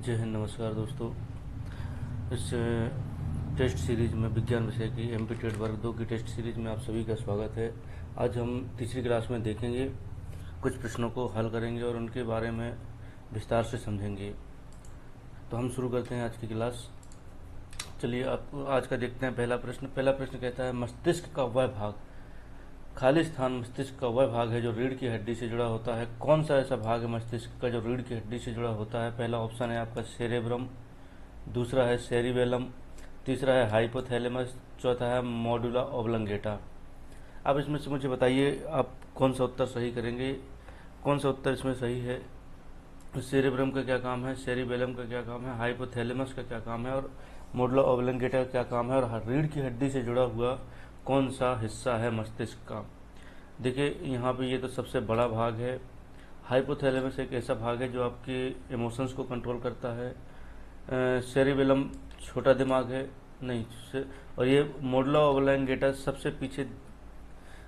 जय हिंद, नमस्कार दोस्तों। इस टेस्ट सीरीज में विज्ञान विषय की एमपीटेड वर्ग 2 की टेस्ट सीरीज में आप सभी का स्वागत है। आज हम तीसरी क्लास में देखेंगे, कुछ प्रश्नों को हल करेंगे और उनके बारे में विस्तार से समझेंगे। तो हम शुरू करते हैं आज की क्लास। चलिए आप आज का देखते हैं पहला प्रश्न कहता है मस्तिष्क का वह भाग, खाली स्थान मस्तिष्क का वह भाग है जो रीढ़ की हड्डी से जुड़ा होता है। कौन सा ऐसा भाग है मस्तिष्क का जो रीढ़ की हड्डी से जुड़ा होता है? पहला ऑप्शन है आपका सेरेब्रम, दूसरा है सेरिबेलम, तीसरा है हाइपोथैलेमस, चौथा है मॉड्यूला ओब्लंगेटा। अब इसमें से मुझे बताइए आप कौन सा उत्तर सही करेंगे, कौन सा उत्तर इसमें सही है। सेरेब्रम का क्या काम है, सेरिबेलम का क्या काम है, हाइपोथैलेमस का क्या काम है और मॉड्यूला ओब्लंगेटा का क्या काम है, और रीढ़ की हड्डी से जुड़ा हुआ कौन सा हिस्सा है मस्तिष्क का? देखिए यहाँ पे ये तो सबसे बड़ा भाग है। हाइपोथैलेमस एक ऐसा भाग है जो आपके इमोशंस को कंट्रोल करता है। सेरिबेलम छोटा दिमाग है, नहीं और ये मॉड्यूला ओब्लंगेटा सबसे पीछे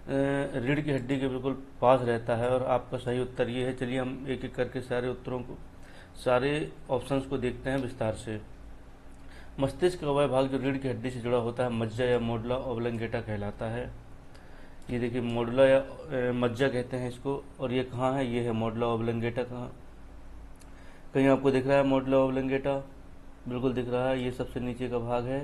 रीढ़ की हड्डी के बिल्कुल पास रहता है। और आपका सही उत्तर ये है। चलिए हम एक एक करके सारे ऑप्शंस को देखते हैं विस्तार से। मस्तिष्क का वह भाग जो रीढ़ की हड्डी से जुड़ा होता है मज्जा या मॉड्यूला ओब्लंगेटा कहलाता है। ये देखिए मॉड्यूला या मज्जा कहते हैं इसको। और ये कहाँ है? ये है मॉड्यूला ओब्लंगेटा। कहाँ कहीं आपको दिख रहा है मॉड्यूला ओब्लंगेटा? बिल्कुल दिख रहा है। ये सबसे नीचे का भाग है।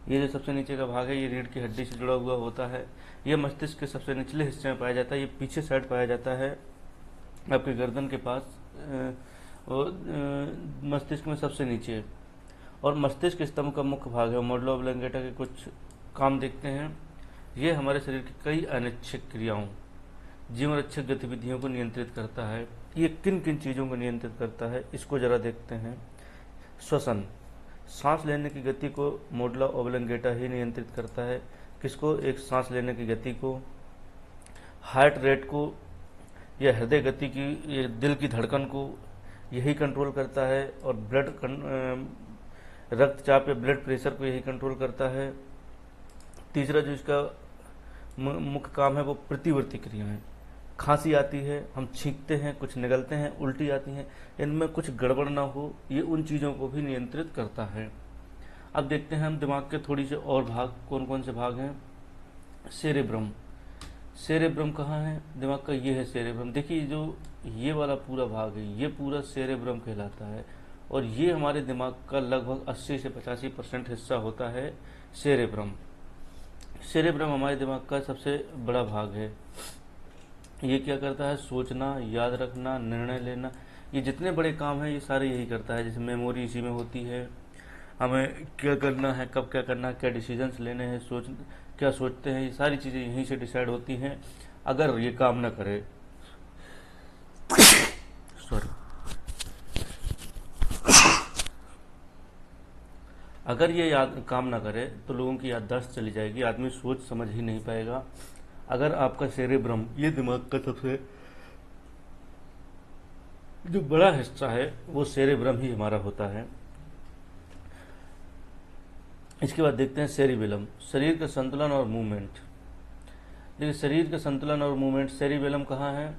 ये जो सबसे नीचे का भाग है ये रीढ़ की हड्डी से जुड़ा हुआ होता है। ये मस्तिष्क के सबसे निचले हिस्से में पाया जाता है। ये पीछे साइड पाया जाता है आपके गर्दन के पास, और मस्तिष्क में सबसे नीचे। और मस्तिष्क स्तंभ का मुख्य भाग है। मॉड्यूला ओब्लंगेटा के कुछ काम देखते हैं। ये हमारे शरीर की कई अनैच्छिक क्रियाओं, जीवन रक्षक गतिविधियों को नियंत्रित करता है। ये किन किन चीज़ों को नियंत्रित करता है इसको जरा देखते हैं। श्वसन, सांस लेने की गति को मॉड्यूला ओब्लंगेटा ही नियंत्रित करता है। किसको? एक सांस लेने की गति को। हार्ट रेट को, यह हृदय गति की, ये दिल की धड़कन को यही कंट्रोल करता है। और रक्तचाप या ब्लड प्रेशर को यही कंट्रोल करता है। तीसरा जो इसका मुख्य काम है वो प्रतिवर्ती क्रियाएं। खांसी आती है, हम छींकते हैं, कुछ निगलते हैं, उल्टी आती हैं, इनमें कुछ गड़बड़ ना हो, ये उन चीज़ों को भी नियंत्रित करता है। अब देखते हैं हम दिमाग के थोड़ी से और भाग, कौन कौन से भाग हैं। सेरेब्रम, सेरेब्रम कहाँ है दिमाग का? ये है सेरेब्रम। देखिए जो ये वाला पूरा भाग है ये पूरा सेरेब्रम कहलाता है। और ये हमारे दिमाग का लगभग 80 से 85% हिस्सा होता है सेरेब्रम। सेरेब्रम हमारे दिमाग का सबसे बड़ा भाग है। ये क्या करता है? सोचना, याद रखना, निर्णय लेना, ये जितने बड़े काम हैं ये सारे यही करता है। जैसे मेमोरी इसी में होती है, हमें क्या करना है, कब क्या करना है, क्या डिसीजंस लेने हैं, क्या सोचते हैं, ये सारी चीज़ें यहीं से डिसाइड होती हैं। अगर ये काम ना करे सॉरी अगर ये काम ना करे तो लोगों की याददाश्त चली जाएगी, आदमी सोच समझ ही नहीं पाएगा। अगर आपका सेरेब्रम, ये दिमाग का सबसे जो बड़ा हिस्सा है वो सेरेब्रम ही हमारा होता है। इसके बाद देखते हैं सेरिबेलम, शरीर का संतुलन और मूवमेंट। देखिए शरीर का संतुलन और मूवमेंट, सेरिबेलम कहाँ है?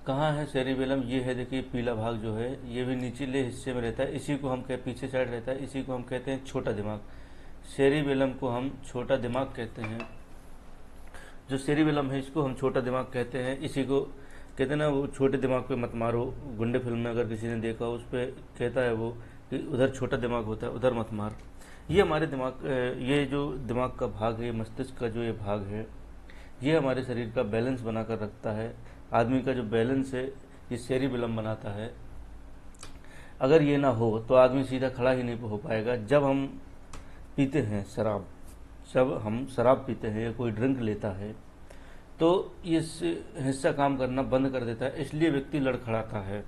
कहाँ है सेरिबेलम? ये है, देखिए पीला भाग जो है ये भी निचले हिस्से में रहता है। इसी को हम पीछे साइड रहता है, इसी को हम कहते हैं छोटा दिमाग। सेरिबेलम को हम छोटा दिमाग कहते हैं। जो सेरिबेलम है इसको हम छोटा दिमाग कहते हैं। इसी को कहते हैं ना, वो छोटे दिमाग पे मत मारो, गुंडे फिल्म में अगर किसी ने देखा उस पर कहता है वो कि उधर छोटा दिमाग होता है, उधर मत मार। ये हमारे दिमाग, ये जो दिमाग का भाग है, मस्तिष्क का जो ये भाग है, ये हमारे शरीर का बैलेंस बनाकर रखता है। आदमी का जो बैलेंस है ये सेरिबेलम बनाता है। अगर ये ना हो तो आदमी सीधा खड़ा ही नहीं हो पाएगा। जब हम पीते हैं शराब, जब हम शराब पीते हैं या कोई ड्रिंक लेता है तो ये हिस्सा काम करना बंद कर देता है, इसलिए व्यक्ति लड़खड़ाता है।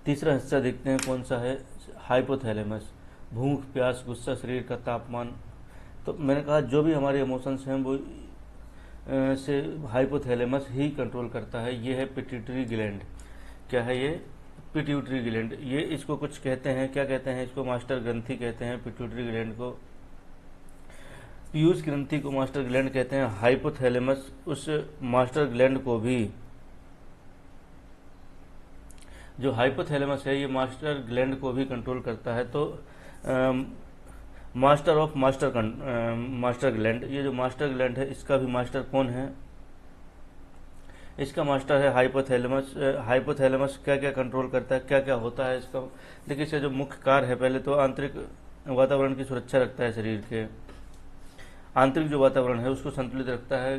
तीसरा हिस्सा देखते हैं कौन सा है, हाइपोथैलेमस। भूख, प्यास, गुस्सा, शरीर का तापमान। तो मैंने कहा जो भी हमारे इमोशंस हैं वो से हाइपोथैलेमस ही कंट्रोल करता है। ये है पिट्यूटरी ग्लैंड। क्या है ये? Pituitary gland. ये इसको कुछ कहते हैं, क्या कहते हैं इसको? मास्टर ग्रंथि कहते हैं पिट्यूटरी ग्लैंड को। पीयूष ग्रंथि को मास्टर ग्लैंड कहते हैं। हाइपोथैलेमस उस मास्टर ग्लैंड को भी जो हाइपोथैलेमस है ये मास्टर ग्लैंड को भी कंट्रोल करता है। तो मास्टर ऑफ मास्टर ग्लैंड, ये जो मास्टर ग्लैंड है इसका भी मास्टर कौन है? इसका मास्टर है हाइपोथैलेमस। हाइपोथैलेमस क्या क्या कंट्रोल करता है, क्या क्या होता है इसका? देखिए, इसका जो मुख्य कार्य है, पहले तो आंतरिक वातावरण की सुरक्षा रखता है। शरीर के आंतरिक जो वातावरण है उसको संतुलित रखता है।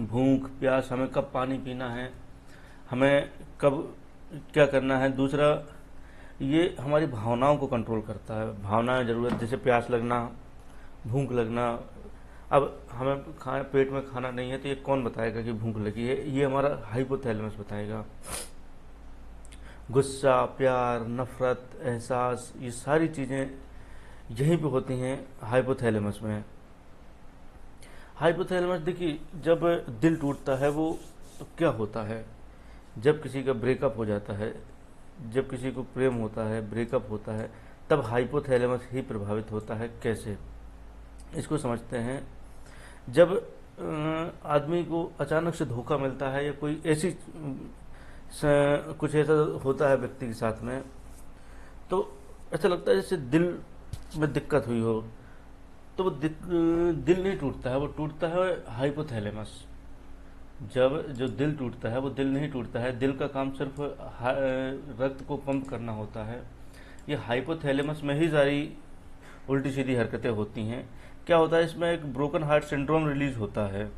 भूख प्यास, हमें कब पानी पीना है, हमें कब क्या करना है। दूसरा, ये हमारी भावनाओं को कंट्रोल करता है। भावनाएं, ज़रूरत, जैसे प्यास लगना, भूख लगना। अब हमें पेट में खाना नहीं है तो ये कौन बताएगा कि भूख लगी है? ये हमारा हाइपोथैलेमस बताएगा। गुस्सा, प्यार, नफरत, एहसास, ये सारी चीज़ें यहीं पे होती हैं हाइपोथैलेमस में। हाइपोथैलेमस, देखिए, जब दिल टूटता है वो तो क्या होता है? जब किसी का ब्रेकअप हो जाता है, जब किसी को प्रेम होता है, ब्रेकअप होता है, तब हाइपोथैलेमस ही प्रभावित होता है। कैसे, इसको समझते हैं। जब आदमी को अचानक से धोखा मिलता है या कोई ऐसी कुछ ऐसा होता है व्यक्ति के साथ में, तो ऐसा लगता है जैसे दिल में दिक्कत हुई हो, तो वो दिल नहीं टूटता है, वो टूटता है हाइपोथैलेमस। जब जो दिल टूटता है वो दिल नहीं टूटता है, दिल का काम सिर्फ रक्त को पंप करना होता है। ये हाइपोथैलेमस में ही सारी उल्टी सीधी हरकतें होती हैं। क्या होता है, इसमें एक ब्रोकन हार्ट सिंड्रोम रिलीज होता है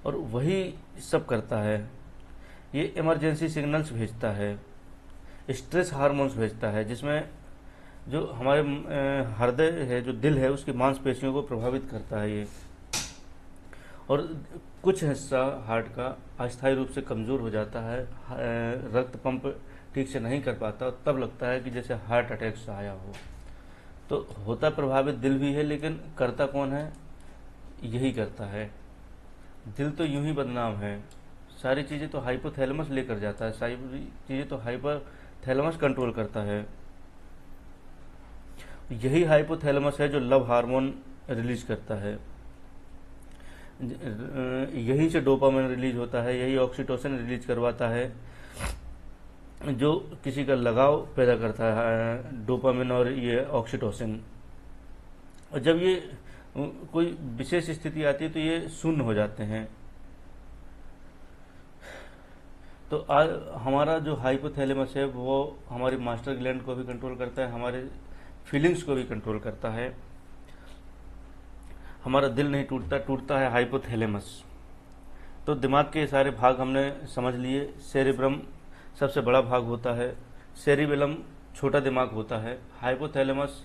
और वही सब करता है। ये इमरजेंसी सिग्नल्स भेजता है, स्ट्रेस हार्मोन्स भेजता है, जिसमें जो हमारे हृदय है, जो दिल है, उसकी मांसपेशियों को प्रभावित करता है ये। और कुछ हिस्सा हार्ट का अस्थायी रूप से कमज़ोर हो जाता है, रक्त पंप ठीक से नहीं कर पाता, तब लगता है कि जैसे हार्ट अटैक से आया हो। तो होता प्रभावित दिल भी है, लेकिन करता कौन है? यही करता है। दिल तो यूं ही बदनाम है, सारी चीज़ें तो हाइपोथैलेमस लेकर जाता है, सारी चीज़ें तो हाइपोथैलेमस कंट्रोल करता है। यही हाइपोथैलेमस है जो लव हार्मोन रिलीज करता है, यही से डोपामिन रिलीज होता है, यही ऑक्सीटोसिन रिलीज करवाता है, जो किसी का लगाव पैदा करता है, डोपामिन और ये ऑक्सीटोसिन। और जब ये कोई विशेष स्थिति आती है तो ये शून्य हो जाते हैं। तो हमारा जो हाइपोथैलेमस है वो हमारी मास्टर ग्लैंड को भी कंट्रोल करता है, हमारे फीलिंग्स को भी कंट्रोल करता है। हमारा दिल नहीं टूटता, टूटता है हाइपोथैलेमस। तो दिमाग के सारे भाग हमने समझ लिए। सेरिब्रम सबसे बड़ा भाग होता है, सेरिबेलम छोटा दिमाग होता है, hypothalamus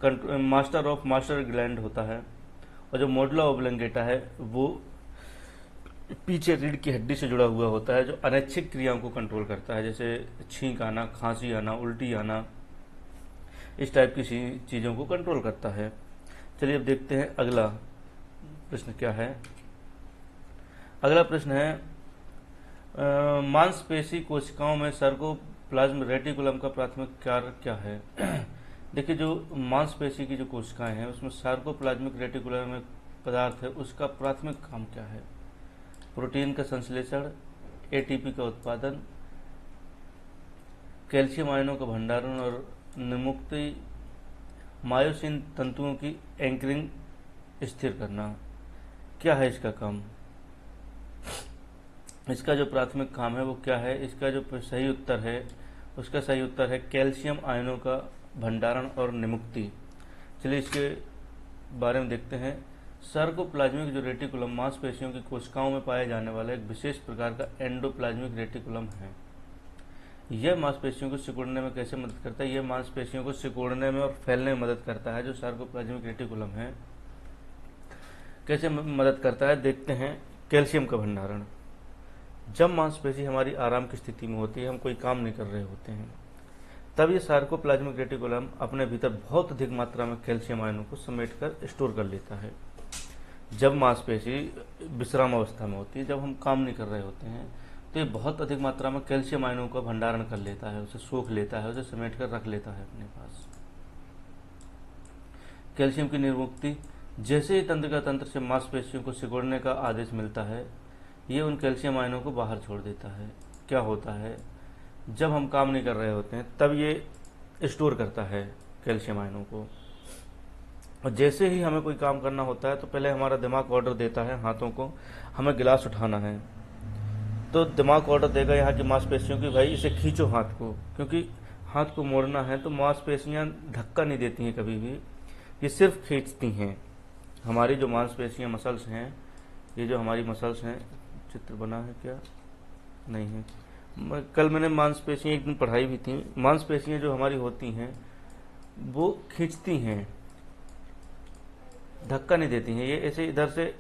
master of master gland होता है, और जो मोडुला ऑब्लंगेटा है वो पीछे रीढ़ की हड्डी से जुड़ा हुआ होता है, जो अनैच्छिक क्रियाओं को कंट्रोल करता है, जैसे छींक आना, खांसी आना, उल्टी आना, इस टाइप की चीज़ों को कंट्रोल करता है। चलिए अब देखते हैं अगला प्रश्न क्या है। अगला प्रश्न है, मांसपेशी कोशिकाओं में सार्कोप्लाज्म रेटिकुलम का प्राथमिक कार्य क्या है? देखिए, जो मांसपेशी की जो कोशिकाएं हैं उसमें सार्कोप्लाज्मिक रेटिकुलम एक पदार्थ है, उसका प्राथमिक काम क्या है? प्रोटीन का संश्लेषण, एटीपी का उत्पादन, कैल्शियम आयनों का भंडारण और निर्मुक्ति, मायोसिन तंतुओं की एंकरिंग स्थिर करना। क्या है इसका काम? इसका जो प्राथमिक काम है वो क्या है? इसका जो सही उत्तर है, उसका सही उत्तर है कैल्शियम आयनों का भंडारण और निमुक्ति। चलिए इसके बारे में देखते हैं। सार्कोप्लाज्मिक जो रेटिकुलम मांसपेशियों की कोशिकाओं में पाया जाने वाला एक विशेष प्रकार का एंडोप्लाज्मिक रेटिकुलम है। यह मांसपेशियों को सिकुड़ने में कैसे मदद करता है? यह मांसपेशियों को सिकुड़ने में और फैलने में मदद करता है। जो सार्कोप्लाज्मिक रेटिकुलम है कैसे मदद करता है, देखते हैं। कैल्शियम का भंडारण, जब मांसपेशी हमारी आराम की स्थिति में होती है, हम कोई काम नहीं कर रहे होते हैं, तब ये सार्कोप्लाज्मिक रेटिकुलम अपने भीतर बहुत अधिक मात्रा में कैल्शियम आयनों को समेटकर स्टोर कर लेता है। जब मांसपेशी विश्राम अवस्था में होती है, जब हम काम नहीं कर रहे होते हैं, तो ये बहुत अधिक मात्रा में कैल्शियम आयनों का भंडारण कर लेता है, उसे सोख लेता है, उसे समेट कर रख लेता है अपने पास। कैल्शियम की निर्मुक्ति, जैसे ही तंत्रिका तंत्र से मांसपेशियों को सिकुड़ने का आदेश मिलता है, ये उन कैल्शियम आयनों को बाहर छोड़ देता है। क्या होता है, जब हम काम नहीं कर रहे होते हैं तब ये स्टोर करता है कैल्शियम आयनों को। और जैसे ही हमें कोई काम करना होता है तो पहले हमारा दिमाग ऑर्डर देता है हाथों को, हमें गिलास उठाना है, तो दिमाग ऑर्डर देगा यहाँ की मांसपेशियों की, भाई इसे खींचो हाथ को, क्योंकि हाथ को मोड़ना है। तो मांसपेशियाँ धक्का नहीं देती हैं कभी भी, ये सिर्फ खींचती हैं। हमारी जो मांसपेशियाँ मसल्स हैं, ये जो हमारी मसल्स हैं, चित्र बना है क्या, नहीं है, कल मैंने मांसपेशियाँ एक दिन पढ़ाई भी थी। मांसपेशियाँ जो हमारी होती हैं वो खींचती हैं, धक्का नहीं देती हैं। ये ऐसे इधर से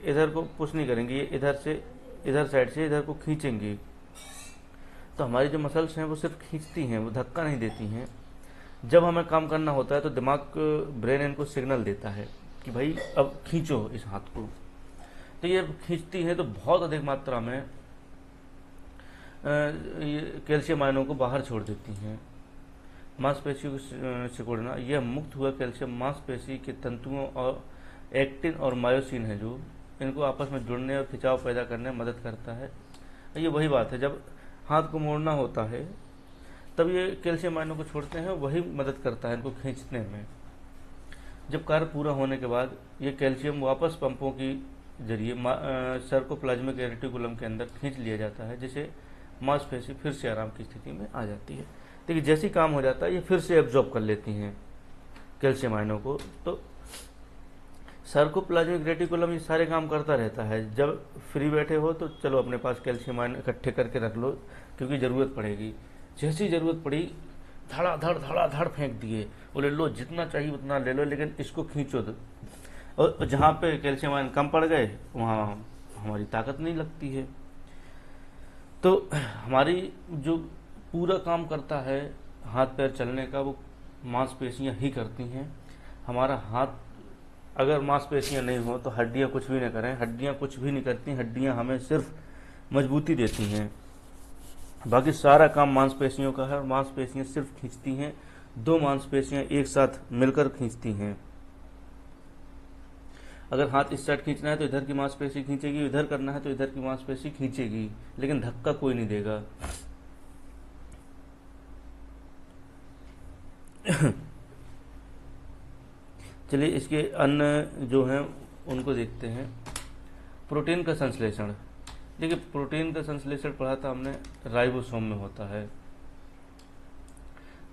इधर को पुश नहीं करेंगी, ये इधर से इधर साइड से इधर को खींचेंगी। तो हमारी जो मसल्स हैं वो सिर्फ खींचती हैं, वो धक्का नहीं देती हैं। जब हमें काम करना होता है तो दिमाग ब्रेन इनको सिग्नल देता है कि भाई अब खींचो इस हाथ को। तो ये खींचती हैं तो बहुत अधिक मात्रा में कैल्शियम आयनों को बाहर छोड़ देती हैं। मांसपेशियों को सिकुड़ना, यह मुक्त हुआ कैल्शियम मांसपेशी के तंतुओं और एक्टिन और मायोसिन है जो इनको आपस में जुड़ने और खिंचाव पैदा करने में मदद करता है। ये वही बात है, जब हाथ को मोड़ना होता है तब ये कैल्शियम आयनों को छोड़ते हैं, वही मदद करता है इनको खींचने में। जब कार्य पूरा होने के बाद ये कैल्शियम वापस पंपों की जरिए सर्कोप्लाज्मिक रेटिकुलम के अंदर खींच लिया जाता है, जिसे मांसपेशी फिर से आराम की स्थिति में आ जाती है। देखिए जैसे ही काम हो जाता है ये फिर से एब्जॉर्ब कर लेती हैं कैल्शियम आयनों को। तो सर्कोप्लाज्मिक रेटिकुलम ये सारे काम करता रहता है। जब फ्री बैठे हो तो चलो अपने पास कैल्शियम आयन इकट्ठे करके रख लो, क्योंकि ज़रूरत पड़ेगी। जैसी ज़रूरत पड़ी धड़ा धड़ फेंक दिए, बोले लो जितना चाहिए उतना ले लो, लेकिन इसको खींचो। और जहाँ पे कैल्शियम आयन कम पड़ गए वहाँ हमारी ताकत नहीं लगती है। तो हमारी जो पूरा काम करता है हाथ पैर चलने का, वो मांसपेशियाँ ही करती हैं। हमारा हाथ, अगर मांसपेशियाँ नहीं हो तो हड्डियाँ कुछ भी नहीं करें, हड्डियाँ कुछ भी नहीं करती, हड्डियाँ हमें सिर्फ मजबूती देती हैं। बाकी सारा काम मांसपेशियों का है और मांसपेशियाँ सिर्फ खींचती हैं। दो मांसपेशियाँ एक साथ मिलकर खींचती हैं। अगर हाथ इस साइड खींचना है तो इधर की मांसपेशी खींचेगी, इधर करना है तो इधर की मांसपेशी खींचेगी, लेकिन धक्का कोई नहीं देगा। चलिए इसके अन्य जो हैं उनको देखते हैं। प्रोटीन का संश्लेषण, देखिए प्रोटीन का संश्लेषण पढ़ा था हमने, राइबोसोम में होता है।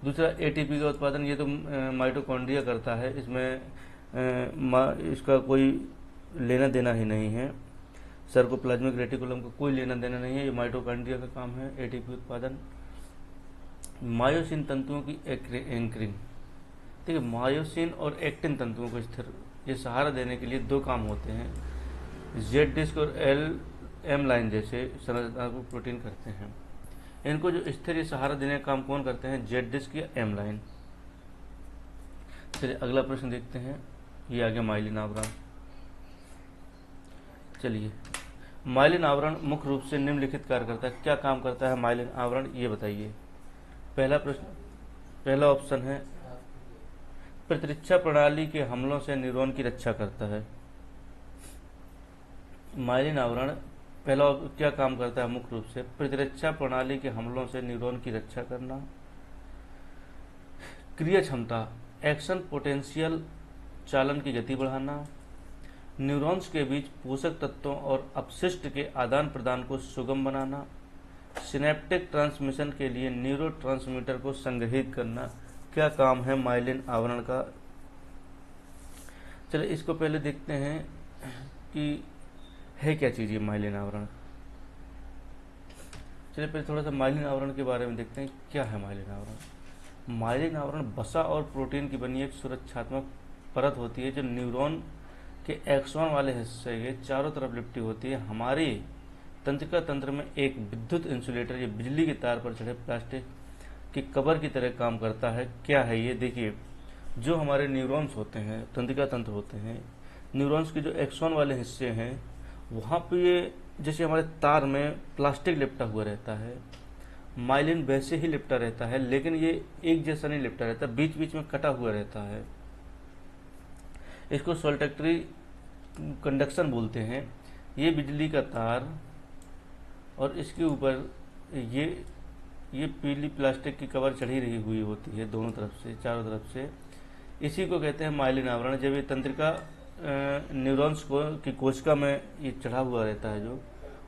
दूसरा एटीपी का उत्पादन, ये तो माइटोकॉन्ड्रिया करता है, इसमें इसका कोई लेना देना ही नहीं है। सर्कोप्लाज्मिक रेटिकुलम का कोई लेना देना नहीं है, ये माइटोकॉन्ड्रिया का काम है एटीपी उत्पादन। मायोसिन तंतुओं की एंकरिंग, ठीक है, मायोसिन और एक्टिन तंतुओं को स्थिर ये सहारा देने के लिए दो काम होते हैं। जेड डिस्क और एम लाइन जैसे संरचना को प्रोटीन करते हैं। इनको जो स्थिर ये सहारा देने का काम कौन करते हैं, जेड डिस्क या एम लाइन। चलिए अगला प्रश्न देखते हैं, ये आ गया माइलिन आवरण। चलिए माइलिन आवरण मुख्य रूप से निम्नलिखित कार्य करता है। क्या काम करता है माइलिन आवरण, ये बताइए। पहला प्रश्न, पहला ऑप्शन है प्रतिरक्षा प्रणाली के हमलों से न्यूरॉन की रक्षा करता है। माइलिन आवरण पहला क्या काम करता है, मुख्य रूप से प्रतिरक्षा प्रणाली के हमलों से न्यूरॉन की रक्षा करना। क्रिया क्षमता, एक्शन पोटेंशियल, चालन की गति बढ़ाना। न्यूरॉन्स के बीच पोषक तत्वों और अपशिष्ट के आदान प्रदान को सुगम बनाना। सिनेप्टिक ट्रांसमिशन के लिए न्यूरोट्रांसमीटर को संग्रहित करना। क्या काम है माइलिन आवरण का। चलिए इसको पहले देखते हैं कि है क्या चीज़ ये माइलिन आवरण। चलिए पहले थोड़ा सा माइलिन आवरण के बारे में देखते हैं, क्या है माइलिन आवरण। माइलिन आवरण वसा और प्रोटीन की बनी एक सुरक्षात्मक परत होती है जो न्यूरॉन के एक्सॉन वाले हिस्से के चारों तरफ लिपटी होती है। हमारी तंत्रिका तंत्र में एक विद्युत इंसुलेटर या बिजली के तार पर चढ़े प्लास्टिक की कवर की तरह काम करता है। क्या है ये, देखिए जो हमारे न्यूरॉन्स होते हैं, तंत्रिका तंत्र होते हैं, न्यूरॉन्स के जो एक्सॉन वाले हिस्से हैं वहाँ पे ये जैसे हमारे तार में प्लास्टिक लिपटा हुआ रहता है, माइलिन वैसे ही लिपटा रहता है, लेकिन ये एक जैसा नहीं लिपटा रहता, बीच बीच में कटा हुआ रहता है। इसको सोल्टेक्टरी कंडक्शन बोलते हैं। ये बिजली का तार और इसके ऊपर ये ये पीली प्लास्टिक की कवर चढ़ी रही हुई होती है दोनों तरफ से, चारों तरफ से। इसी को कहते हैं माइलिन आवरण। जब ये तंत्रिका न्यूरॉन्स को की कोशिका में ये चढ़ा हुआ रहता है जो,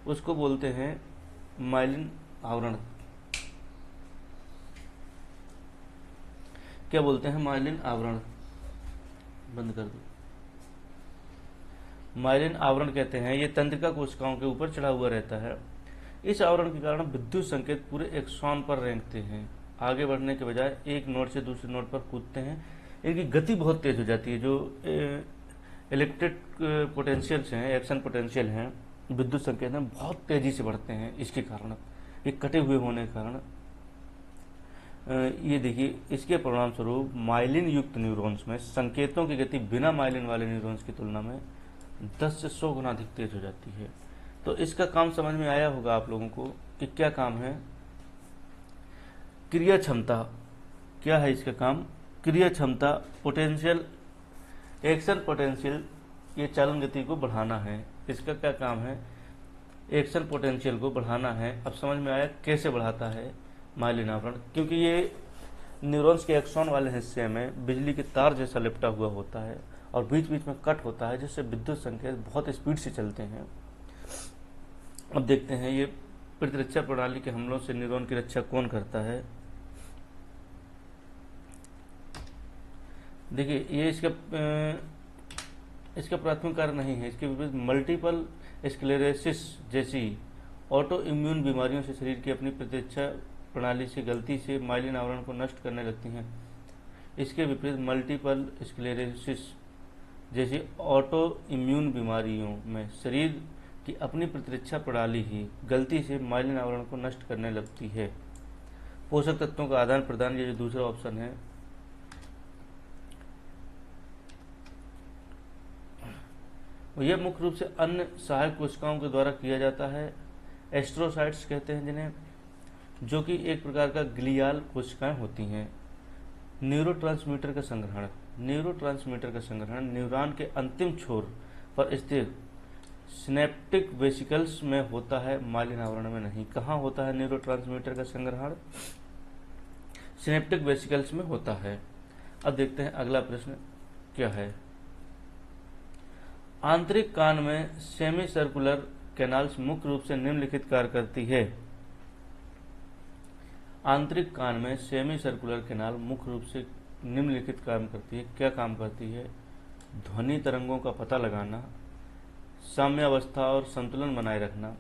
उसको बोलते हैं माइलिन आवरण। क्या बोलते हैं? माइलिन आवरण। बंद कर दो। माइलिन आवरण कहते हैं, ये तंत्रिका कोशिकाओं के ऊपर चढ़ा हुआ रहता है। इस आवरण के कारण विद्युत संकेत पूरे एक्सॉन पर रेंगते हैं, आगे बढ़ने के बजाय एक नोड से दूसरे नोड पर कूदते हैं। इनकी गति बहुत तेज हो जाती है। जो इलेक्ट्रिक पोटेंशियल्स हैं, एक्शन पोटेंशियल हैं, विद्युत संकेत हैं, बहुत तेजी से बढ़ते हैं। इसके कारण, ये कटे हुए होने के कारण, ये देखिए, इसके परिणाम स्वरूप माइलिन युक्त न्यूरॉन्स में संकेतों की गति बिना माइलिन वाले न्यूरॉन्स की तुलना में 10 से 100 गुना अधिक तेज हो जाती है। तो इसका काम समझ में आया होगा आप लोगों को कि क्या काम है। क्रिया क्षमता क्या है इसका काम? क्रिया क्षमता, पोटेंशियल, एक्शन पोटेंशियल, ये चालन गति को बढ़ाना है। इसका क्या काम है? एक्शन पोटेंशियल को बढ़ाना है। अब समझ में आया कैसे बढ़ाता है माइलिन आवरण। क्योंकि ये न्यूरॉन्स के एक्सॉन वाले हिस्से में बिजली के तार जैसा लिपटा हुआ होता है और बीच बीच में कट होता है, जिससे विद्युत संकेत बहुत स्पीड से चलते हैं। अब देखते हैं ये प्रतिरक्षा प्रणाली के हमलों से न्यूरॉन की रक्षा कौन करता है। देखिए, ये इसका प्राथमिक कार्य नहीं है। इसके विपरीत मल्टीपल स्क्लेरोसिस जैसी ऑटो इम्यून बीमारियों से शरीर की अपनी प्रतिरक्षा प्रणाली से गलती से माइलिन आवरण को नष्ट करने लगती हैं। इसके विपरीत मल्टीपल स्क्लेरोसिस जैसी ऑटो इम्यून बीमारियों में शरीर की अपनी प्रतिरक्षा प्रणाली ही गलती से माइलिन आवरण को नष्ट करने लगती है। पोषक तत्वों का आदान प्रदान, ये जो दूसरा ऑप्शन है, यह मुख्य रूप से अन्य सहायक कोशिकाओं के द्वारा किया जाता है। एस्ट्रोसाइट्स कहते हैं जिन्हें, जो कि एक प्रकार का ग्लियाल कोशिकाएं होती हैं। न्यूरोट्रांसमीटर का संग्रहण, न्यूरोट्रांसमीटर का संग्रहण न्यूरॉन के अंतिम छोर पर स्थित सिनेप्टिक वेसिकल्स में होता है, माइलिन आवरण में नहीं। कहाँ होता है न्यूरोट्रांसमीटर का संग्रहण? सिनेप्टिक वेसिकल्स में होता है। अब देखते हैं अगला प्रश्न क्या है। आंतरिक कान में सेमी सर्कुलर कैनाल्स मुख्य रूप से निम्नलिखित कार्य करती है। आंतरिक कान में सेमी सर्कुलर कैनाल मुख्य रूप से निम्नलिखित काम करती है। क्या काम करती है? ध्वनि तरंगों का पता लगाना, साम्यावस्था और संतुलन बनाए रखना,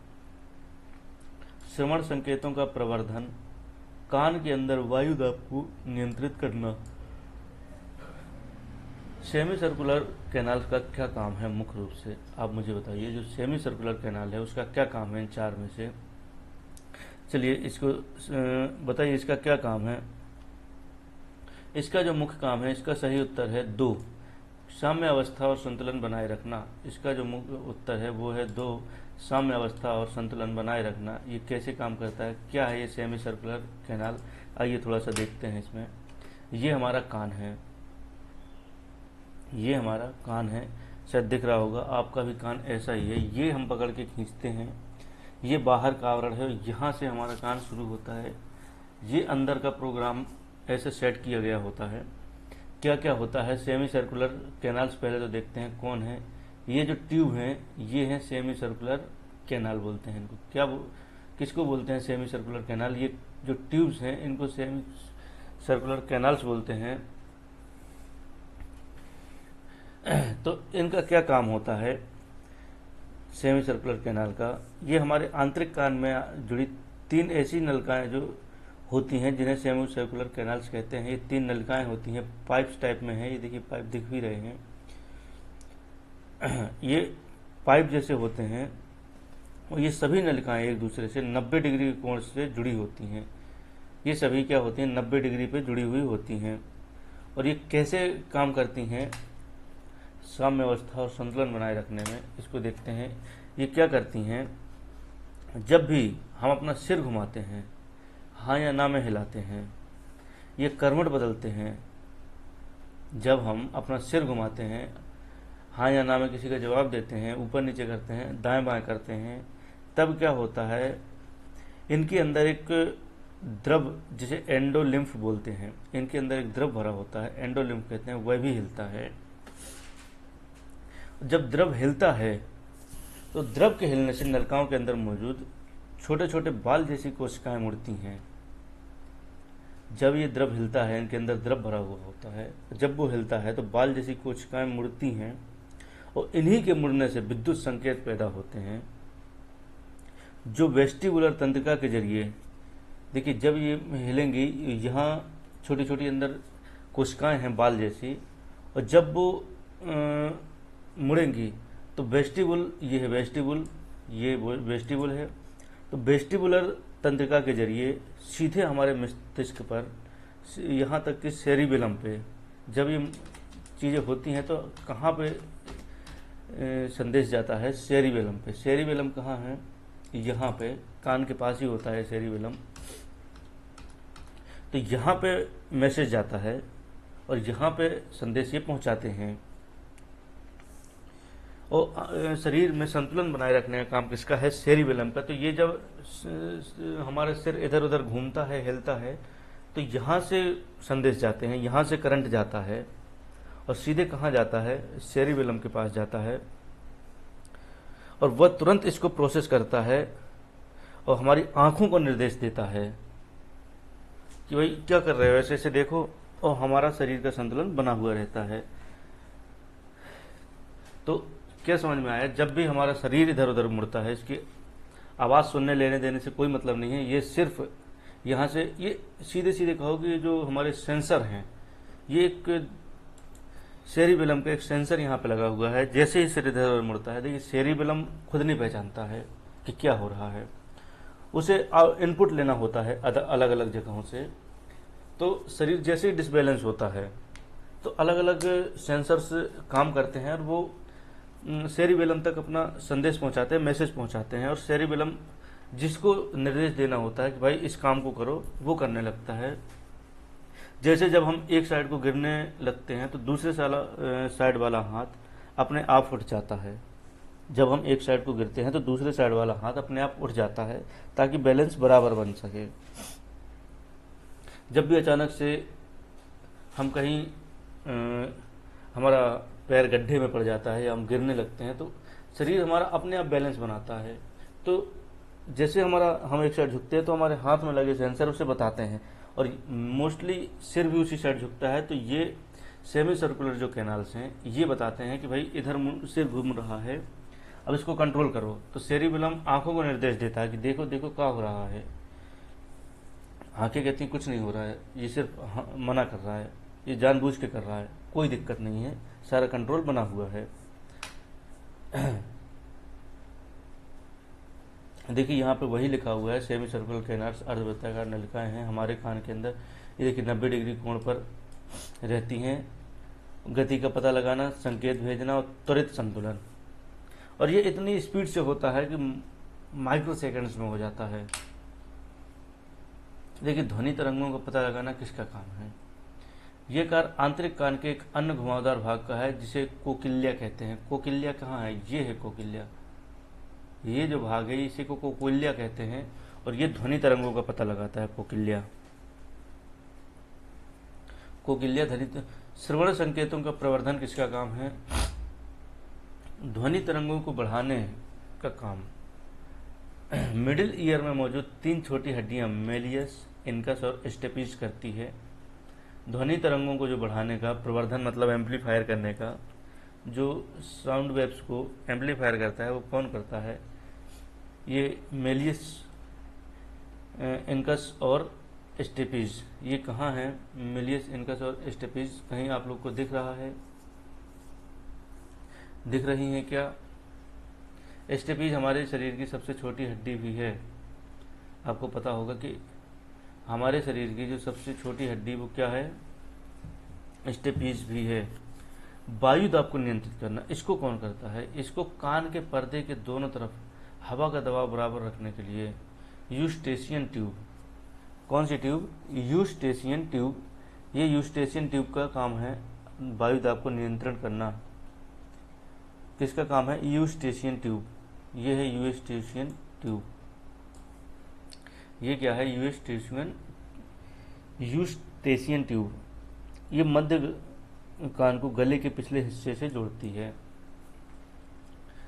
श्रवण संकेतों का प्रवर्धन, कान के अंदर वायु दाब को नियंत्रित करना। सेमी सर्कुलर कैनाल का क्या काम है मुख्य रूप से? आप मुझे बताइए, जो सेमी सर्कुलर कैनाल है उसका क्या काम है इन चार में से? चलिए इसको बताइए, इसका क्या काम है? इसका जो मुख्य काम है, इसका सही उत्तर है 2, साम्य अवस्था और संतुलन बनाए रखना। इसका जो मुख्य उत्तर है वो है 2, साम्य अवस्था और संतुलन बनाए रखना। ये कैसे काम करता है? क्या है ये सेमी सर्कुलर कैनाल? आइए थोड़ा सा देखते हैं इसमें। ये हमारा कान है, ये हमारा कान है, शायद दिख रहा होगा, आपका भी कान ऐसा ही है। ये हम पकड़ के खींचते हैं, ये बाहर का आवरण है, यहाँ से हमारा कान शुरू होता है। ये अंदर का प्रोग्राम ऐसे सेट किया गया होता है। क्या क्या होता है सेमी सर्कुलर कैनाल्स? पहले तो देखते हैं कौन है। ये जो ट्यूब हैं, ये हैं सेमी सर्कुलर कैनाल बोलते हैं इनको। किसको बोलते हैं सेमी सर्कुलर कैनाल? ये जो ट्यूब्स हैं इनको सेमी सर्कुलर कैनाल्स बोलते हैं। तो इनका क्या काम होता है सेमी सर्कुलर कैनाल का? ये हमारे आंतरिक कान में जुड़ी 3 ऐसी नलिकाएं जो होती हैं जिन्हें सेमी सर्कुलर कैनाल्स कहते हैं। ये 3 नलिकाएं होती हैं, पाइप्स टाइप में है। ये देखिए पाइप दिख भी रहे हैं, ये पाइप जैसे होते हैं। और ये सभी नलिकाएं एक दूसरे से 90 डिग्री के कोण से जुड़ी होती हैं। ये सभी क्या होती हैं? 90 डिग्री पे जुड़ी हुई होती हैं। और ये कैसे काम करती हैं साम्य अवस्था और संतुलन बनाए रखने में? इसको देखते हैं। ये क्या करती हैं? जब भी हम अपना सिर घुमाते हैं, हाँ या ना में हिलाते हैं, ये कर्मठ बदलते हैं। जब हम अपना सिर घुमाते हैं, हाँ या ना में किसी का जवाब देते हैं, ऊपर नीचे करते हैं, दाएं बाएं करते हैं, तब क्या होता है? इनके अंदर एक द्रव जिसे एंडोलिम्फ बोलते हैं, इनके अंदर एक द्रव भरा होता है, एंडोलिम्फ कहते हैं, वह भी हिलता है। जब द्रव हिलता है तो द्रव के हिलने से नलिकाओं के अंदर मौजूद छोटे छोटे बाल जैसी कोशिकाएं मुड़ती हैं। जब ये द्रव हिलता है, इनके अंदर द्रव भरा हुआ होता है, जब वो हिलता है तो बाल जैसी कोशिकाएं मुड़ती हैं और इन्हीं के मुड़ने से विद्युत संकेत पैदा होते हैं, जो वेस्टिबुलर तंत्रिका के जरिए, देखिए जब ये हिलेंगी, यहाँ छोटी छोटी अंदर कोशिकाएं हैं बाल जैसी, और जब वो मुड़ेंगी तो वेस्टिबुल, ये है वेस्टिबुल, ये वेस्टिबुल है, तो वेस्टिबुलर तंत्रिका के जरिए सीधे हमारे मस्तिष्क पर, यहाँ तक कि सेरिबेलम पे जब ये चीज़ें होती हैं तो कहाँ पे संदेश जाता है? सेरिबेलम पे। सेरिबेलम कहाँ है? यहाँ पे कान के पास ही होता है सेरिबेलम। तो यहाँ पे मैसेज जाता है और यहाँ पे संदेश ये पहुँचाते हैं, और शरीर में संतुलन बनाए रखने का काम किसका है? सेरिबेलम का। तो ये जब हमारा सिर इधर उधर घूमता है, हिलता है, तो यहाँ से संदेश जाते हैं, यहाँ से करंट जाता है और सीधे कहाँ जाता है? सेरिबेलम के पास जाता है, और वह तुरंत इसको प्रोसेस करता है और हमारी आंखों को निर्देश देता है कि भाई क्या कर रहे हो, ऐसे ऐसे देखो, और हमारा शरीर का संतुलन बना हुआ रहता है। तो क्या समझ में आया? जब भी हमारा शरीर इधर उधर मुड़ता है, इसकी आवाज़ सुनने लेने देने से कोई मतलब नहीं है। ये सिर्फ यहाँ से, ये सीधे सीधे कहो कि जो हमारे सेंसर हैं, ये एक सेरिबेलम का एक सेंसर यहाँ पे लगा हुआ है। जैसे ही सिर इधर उधर मुड़ता है, देखिए सेरिबेलम खुद नहीं पहचानता है कि क्या हो रहा है, उसे इनपुट लेना होता है अलग अलग जगहों से। तो शरीर जैसे ही डिसबैलेंस होता है तो अलग अलग सेंसर्स काम करते हैं और वो सेरिबेलम तक अपना संदेश पहुंचाते हैं, मैसेज पहुंचाते हैं, और सेरिबेलम जिसको निर्देश देना होता है कि भाई इस काम को करो, वो करने लगता है। जैसे जब हम एक साइड को गिरने लगते हैं तो दूसरे साइड वाला हाथ अपने आप उठ जाता है। जब हम एक साइड को गिरते हैं तो दूसरे साइड वाला हाथ अपने आप उठ जाता है ताकि बैलेंस बराबर बन सके। जब भी अचानक से हम कहीं हमारा पैर गड्ढे में पड़ जाता है या हम गिरने लगते हैं तो शरीर हमारा अपने आप बैलेंस बनाता है। तो जैसे हम एक साइड झुकते हैं तो हमारे हाथ में लगे सेंसर उसे बताते हैं, और मोस्टली सिर भी उसी साइड झुकता है, तो ये सेमी सर्कुलर जो कैनाल्स हैं ये बताते हैं कि भाई इधर सिर घूम रहा है, अब इसको कंट्रोल करो। तो सेरिबेलम आंखों को निर्देश देता है कि देखो देखो क्या हो रहा है। आंखें कहती हैं कुछ नहीं हो रहा है, ये सिर्फ मना कर रहा है, ये जानबूझ के कर रहा है, कोई दिक्कत नहीं है, सारा कंट्रोल बना हुआ है। देखिए यहाँ पे वही लिखा हुआ है, सेमी सर्कुलर कैनाल्स अर्धवृत्ताकार नलिकाएं हैं हमारे कान के अंदर। ये देखिए 90 डिग्री कोण पर रहती हैं। गति का पता लगाना, संकेत भेजना और त्वरित संतुलन, और ये इतनी स्पीड से होता है कि माइक्रो सेकेंड्स में हो जाता है। देखिए ध्वनि तरंगों का पता लगाना किसका काम है? ये कार्य आंतरिक कान के एक अन्य घुमावदार भाग का है जिसे कोकिल्या कहते हैं। कोकिल्या कहाँ है? ये है कोकिल्या, ये जो भाग है इसी को कोकिल्या कहते हैं, और ये ध्वनि तरंगों का पता लगाता है कोकिल्या। कोकिल्या श्रवण संकेतों का प्रवर्धन किसका काम है? ध्वनि तरंगों को बढ़ाने का काम मिडिल ईयर में मौजूद 3 छोटी हड्डियां मेलियस, इनकस और स्टेपिज करती है। ध्वनि तरंगों को जो बढ़ाने का, प्रवर्धन मतलब एम्पलीफायर करने का, जो साउंड वेव्स को एम्पलीफायर करता है वो कौन करता है? ये मेलियस, इनकस और स्टेपिज। ये कहाँ है? मेलियस, इनकस और स्टेपिज कहीं आप लोग को दिख रहा है? दिख रही हैं क्या? स्टेपिज हमारे शरीर की सबसे छोटी हड्डी भी है। आपको पता होगा कि हमारे शरीर की जो सबसे छोटी हड्डी वो क्या है? स्टेपिज भी है। वायु दाब को नियंत्रित करना, इसको कौन करता है? इसको कान के पर्दे के दोनों तरफ हवा का दबाव बराबर रखने के लिए यूस्टेशियन ट्यूब। कौन सी ट्यूब? Eustachian tube. ये यूस्टेशियन ट्यूब का काम है वायु दाब को नियंत्रण करना। किसका काम है? Eustachian tube. ये है यूस्टेशियन ट्यूब। ये क्या है, यूस्टेशियन ट्यूब। ये मध्य कान को गले के पिछले हिस्से से जोड़ती है।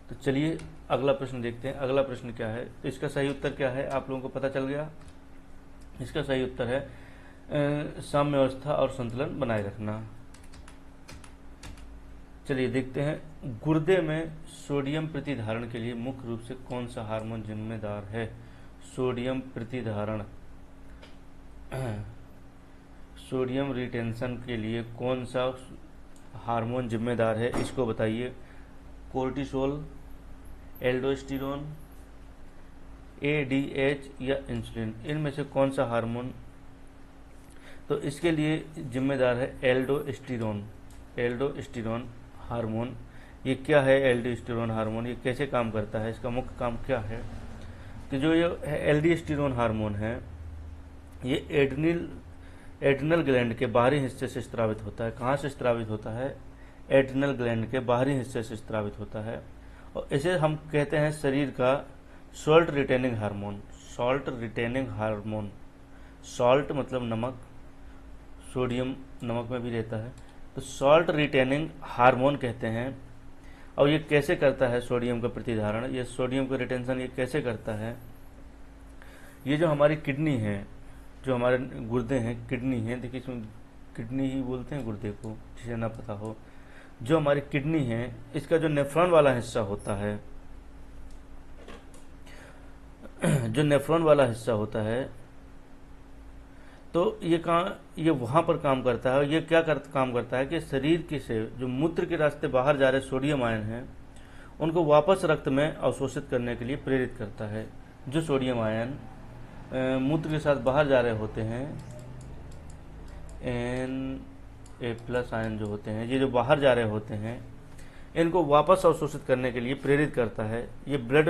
तो चलिए अगला प्रश्न देखते हैं। अगला प्रश्न क्या है, तो इसका सही उत्तर क्या है, आप लोगों को पता चल गया। इसका सही उत्तर है साम्य अवस्था और संतुलन बनाए रखना। चलिए देखते हैं, गुर्दे में सोडियम प्रतिधारण के लिए मुख्य रूप से कौन सा हार्मोन जिम्मेदार है। सोडियम प्रतिधारण, सोडियम रिटेंशन के लिए कौन सा हार्मोन जिम्मेदार है, इसको बताइए। कोर्टिसोल, एल्डोस्टेरोन, एडीएच या इंसुलिन, इनमें से कौन सा हार्मोन। तो इसके लिए जिम्मेदार है एल्डोस्टेरोन। एल्डोस्टेरोन हार्मोन, ये क्या है एल्डोस्टेरोन हार्मोन, ये कैसे काम करता है, इसका मुख्य काम क्या है। कि जो ये एल्डोस्टेरोन हार्मोन है, ये एड्रिनल ग्लैंड के बाहरी हिस्से से स्रावित होता है। कहाँ से स्रावित होता है, एड्रिनल ग्लैंड के बाहरी हिस्से से स्रावित होता है। और इसे हम कहते हैं शरीर का salt retaining hormone. Salt retaining hormone, salt मतलब नमक, सोडियम नमक में भी रहता है, तो सॉल्ट रिटेनिंग हार्मोन कहते हैं। और ये कैसे करता है सोडियम का प्रतिधारण, ये सोडियम का रिटेंशन ये कैसे करता है। ये जो हमारी किडनी है, जो हमारे गुर्दे हैं, किडनी है, देखिए इसमें किडनी ही बोलते हैं गुर्दे को, जिसे ना पता हो। जो हमारी किडनी है, इसका जो नेफ्रॉन वाला हिस्सा होता है, जो नेफ्रॉन वाला हिस्सा होता है, तो ये वहाँ पर काम करता है। ये क्या काम करता है कि शरीर के से जो मूत्र के रास्ते बाहर जा रहे सोडियम आयन हैं, उनको वापस रक्त में अवशोषित करने के लिए प्रेरित करता है। जो सोडियम आयन मूत्र के साथ बाहर जा रहे होते हैं, Na+ आयन जो होते हैं, ये जो बाहर जा रहे होते हैं, इनको वापस अवशोषित करने के लिए प्रेरित करता है। ये ब्लड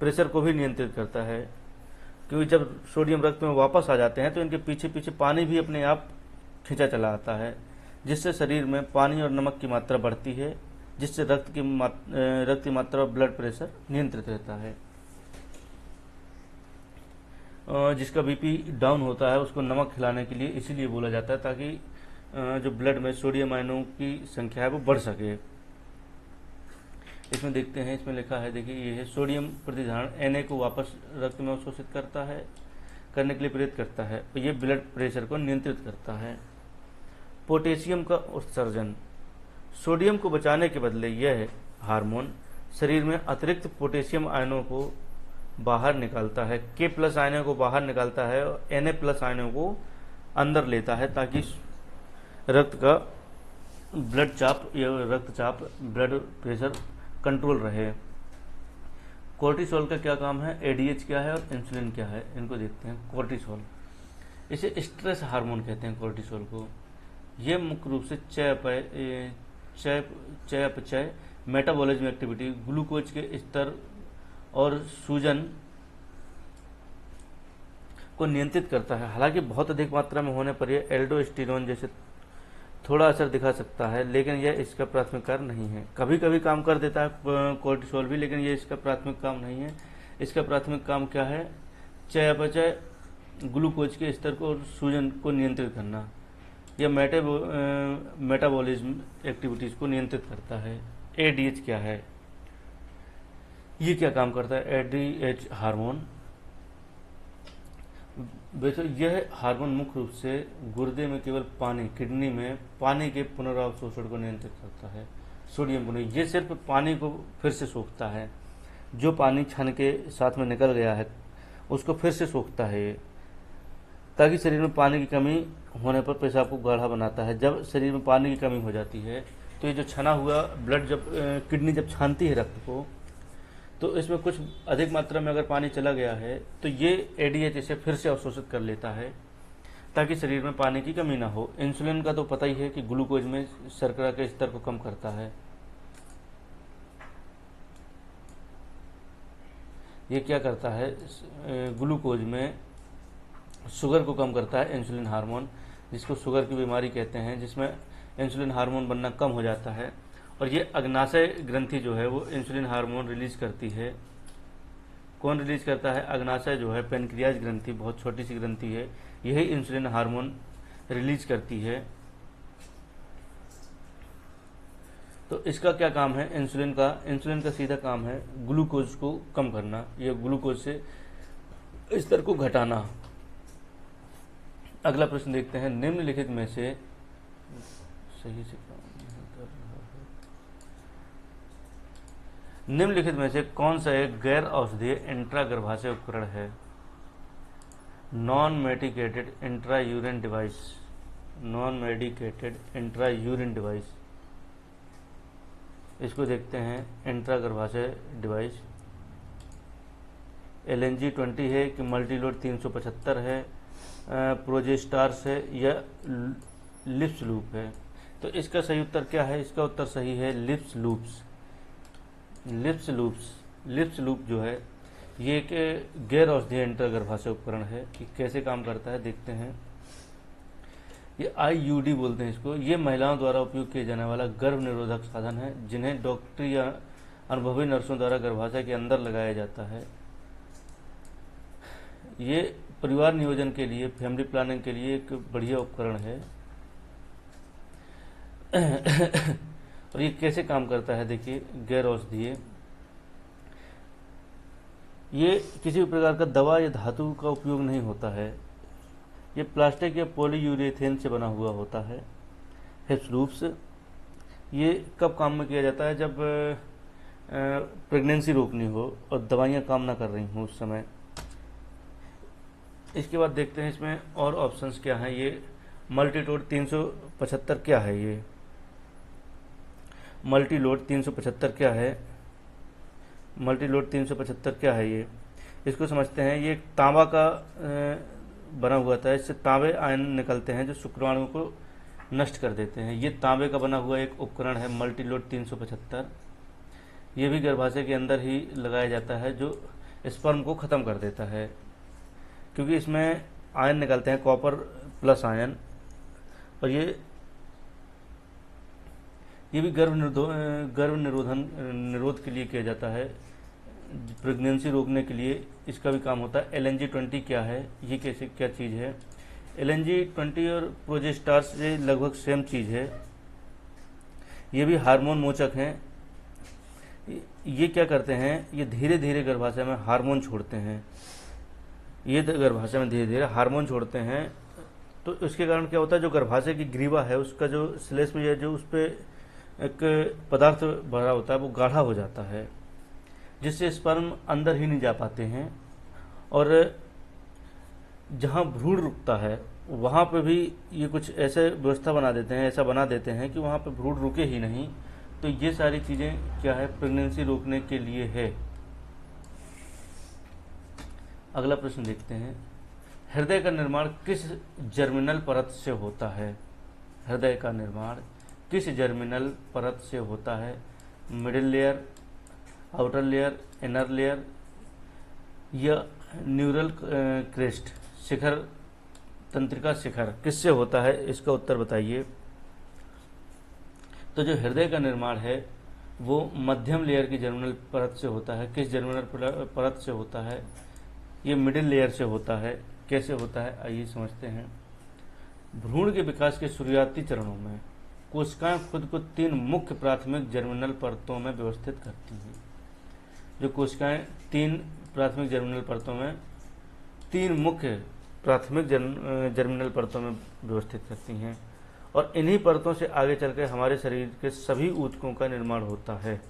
प्रेशर को भी नियंत्रित करता है, क्योंकि जब सोडियम रक्त में वापस आ जाते हैं तो इनके पीछे पीछे पानी भी अपने आप खींचा चला आता है, जिससे शरीर में पानी और नमक की मात्रा बढ़ती है, जिससे रक्त की मात्रा और ब्लड प्रेशर नियंत्रित रहता है। जिसका बीपी डाउन होता है उसको नमक खिलाने के लिए इसीलिए बोला जाता है, ताकि जो ब्लड में सोडियम आयनों की संख्या है वो बढ़ सके। इसमें देखते हैं, इसमें लिखा है, देखिए ये है सोडियम प्रतिधारण Na को वापस रक्त में अवशोषित करता है, करने के लिए प्रेरित करता है, और ये ब्लड प्रेशर को नियंत्रित करता है। पोटेशियम का उत्सर्जन, सोडियम को बचाने के बदले यह हार्मोन शरीर में अतिरिक्त पोटेशियम आयनों को बाहर निकालता है। K+ आयनों को बाहर निकालता है और Na+ आयनों को अंदर लेता है, ताकि रक्त का रक्तचाप ब्लड प्रेशर कंट्रोल रहे। कोर्टिसोल का क्या काम है, एडीएच क्या है और इंसुलिन क्या है, इनको देखते हैं। कोर्टिसोल, इसे स्ट्रेस हार्मोन कहते हैं कोर्टिसोल को। यह मुख्य रूप से चयापचय, मेटाबॉलिज्म एक्टिविटी, ग्लूकोज के स्तर और सूजन को नियंत्रित करता है। हालांकि बहुत अधिक मात्रा में होने पर यह एल्डोस्टेरोन जैसे थोड़ा असर दिखा सकता है, लेकिन यह इसका प्राथमिक कार्य नहीं है। कभी कभी काम कर देता है कोर्टिसोल भी, लेकिन यह इसका प्राथमिक काम नहीं है। इसका प्राथमिक काम क्या है, चयापचय, ग्लूकोज के स्तर को और सूजन को नियंत्रित करना। यह मेटाबॉलिज्म एक्टिविटीज को नियंत्रित करता है। एडीएच क्या है, ये क्या काम करता है, एडीएच हार्मोन। वैसे यह हार्मोन मुख्य रूप से गुर्दे में केवल पानी, किडनी में पानी के पुनरावशोषण को नियंत्रित करता है, सोडियम को नहीं। ये सिर्फ पानी को फिर से सोखता है, जो पानी छन के साथ में निकल गया है उसको फिर से सोखता है ये, ताकि शरीर में पानी की कमी होने पर पेशाब को गाढ़ा बनाता है। जब शरीर में पानी की कमी हो जाती है तो ये जो छना हुआ ब्लड, जब किडनी जब छानती है रक्त को, तो इसमें कुछ अधिक मात्रा में अगर पानी चला गया है तो ये एडीएच इसे फिर से अवशोषित कर लेता है, ताकि शरीर में पानी की कमी ना हो। इंसुलिन का तो पता ही है कि ग्लूकोज में शर्करा के स्तर को कम करता है। ये क्या करता है, ग्लूकोज में शुगर को कम करता है इंसुलिन हार्मोन, जिसको शुगर की बीमारी कहते हैं, जिसमें इंसुलिन हार्मोन बनना कम हो जाता है। और ये अग्नाशय ग्रंथि जो है वो इंसुलिन हार्मोन रिलीज करती है, कौन रिलीज करता है? अग्नाशय जो है, पेनक्रियाज ग्रंथि, बहुत छोटी सी ग्रंथि है, यही इंसुलिन हार्मोन रिलीज करती है। तो इसका क्या काम है? इंसुलिन का सीधा काम है ग्लूकोज को कम करना या ग्लूकोज से स्तर को घटाना। अगला प्रश्न देखते हैं, निम्नलिखित में से सही से काम नहीं कर रहा है। निम्नलिखित में से कौन सा एक गैर औषधीय इंट्रा गर्भाशय उपकरण है? Non medicated intra urine device, non medicated intra urine device, इसको देखते हैं। इंट्रा गर्भाशय डिवाइस LNG-20 है कि मल्टीलोड 375 है, प्रोजेस्टार्स है या लिप्स लूप है? तो इसका सही उत्तर क्या है? इसका उत्तर सही है लिप्स लूप्स। लिप्स लूप जो है ये एक गैर औषधीय इंट्रा गर्भाशय उपकरण है। कि कैसे काम करता है देखते हैं। ये IUD बोलते हैं इसको। ये महिलाओं द्वारा उपयोग किए जाने वाला गर्भ निरोधक साधन है जिन्हें डॉक्टर या अनुभवी नर्सों द्वारा गर्भाशय के अंदर लगाया जाता है। ये परिवार नियोजन के लिए, फैमिली प्लानिंग के लिए एक बढ़िया उपकरण है। और ये कैसे काम करता है देखिए, गैर औषधीय, ये किसी भी प्रकार का दवा या धातु का उपयोग नहीं होता है। ये प्लास्टिक या पॉलीयूरेथेन से बना हुआ होता है। हिप्स लूप्स ये कब काम में किया जाता है? जब प्रेगनेंसी रोकनी हो और दवाइयाँ काम ना कर रही हों उस समय। इसके बाद देखते हैं इसमें और ऑप्शंस क्या हैं। ये मल्टीलोड 375 क्या है? ये मल्टीलोड 375 क्या है? मल्टीलोड 375 क्या है? ये इसको समझते हैं। ये तांबा का बना हुआ था। इससे तांबे आयन निकलते हैं जो शुक्राणु को नष्ट कर देते हैं। ये तांबे का बना हुआ एक उपकरण है मल्टीलोड 375। ये भी गर्भाशय के अंदर ही लगाया जाता है जो स्पर्म को ख़त्म कर देता है, क्योंकि इसमें आयन निकलते हैं, कॉपर प्लस आयन। और ये भी गर्भ निरोध के लिए किया जाता है, प्रेगनेंसी रोकने के लिए इसका भी काम होता है। LNG-20 क्या है? ये क्या चीज़ है? LNG-20 और प्रोजेस्टार्स ये लगभग सेम चीज़ है। ये भी हार्मोन मोचक हैं। ये क्या करते हैं? ये धीरे धीरे गर्भाशय में हार्मोन छोड़ते हैं। ये गर्भाशय में धीरे धीरे हार्मोन छोड़ते हैं। तो इसके कारण क्या होता है? जो गर्भाशय की ग्रीवा है उसका जो श्लेष्म है, जो उस पर एक पदार्थ भरा होता है, वो गाढ़ा हो जाता है, जिससे स्पर्म अंदर ही नहीं जा पाते हैं। और जहाँ भ्रूण रुकता है वहाँ पे भी ये कुछ ऐसे व्यवस्था बना देते हैं, ऐसा बना देते हैं कि वहाँ पे भ्रूण रुके ही नहीं। तो ये सारी चीज़ें क्या है? प्रेगनेंसी रोकने के लिए है। अगला प्रश्न देखते हैं, हृदय का निर्माण किस जर्मिनल परत से होता है? हृदय का निर्माण किस जर्मिनल परत से होता है? Middle layer, outer layer, inner layer या न्यूरल क्रेस्ट, शिखर, तंत्रिका शिखर, किससे होता है? इसका उत्तर बताइए। तो जो हृदय का निर्माण है वो मध्यम लेयर की जर्मिनल परत से होता है। किस जर्मिनल परत से होता है? ये मिडिल लेयर से होता है। कैसे होता है आइए समझते हैं। भ्रूण के विकास के शुरुआती चरणों में कोशिकाएं खुद को 3 मुख्य प्राथमिक जर्मिनल परतों में व्यवस्थित करती हैं। जो कोशिकाएं 3 प्राथमिक जर्मिनल परतों में 3 मुख्य प्राथमिक जर्मिनल परतों में व्यवस्थित करती हैं, और इन्हीं परतों से आगे चलकर हमारे शरीर के सभी ऊतकों का निर्माण होता है।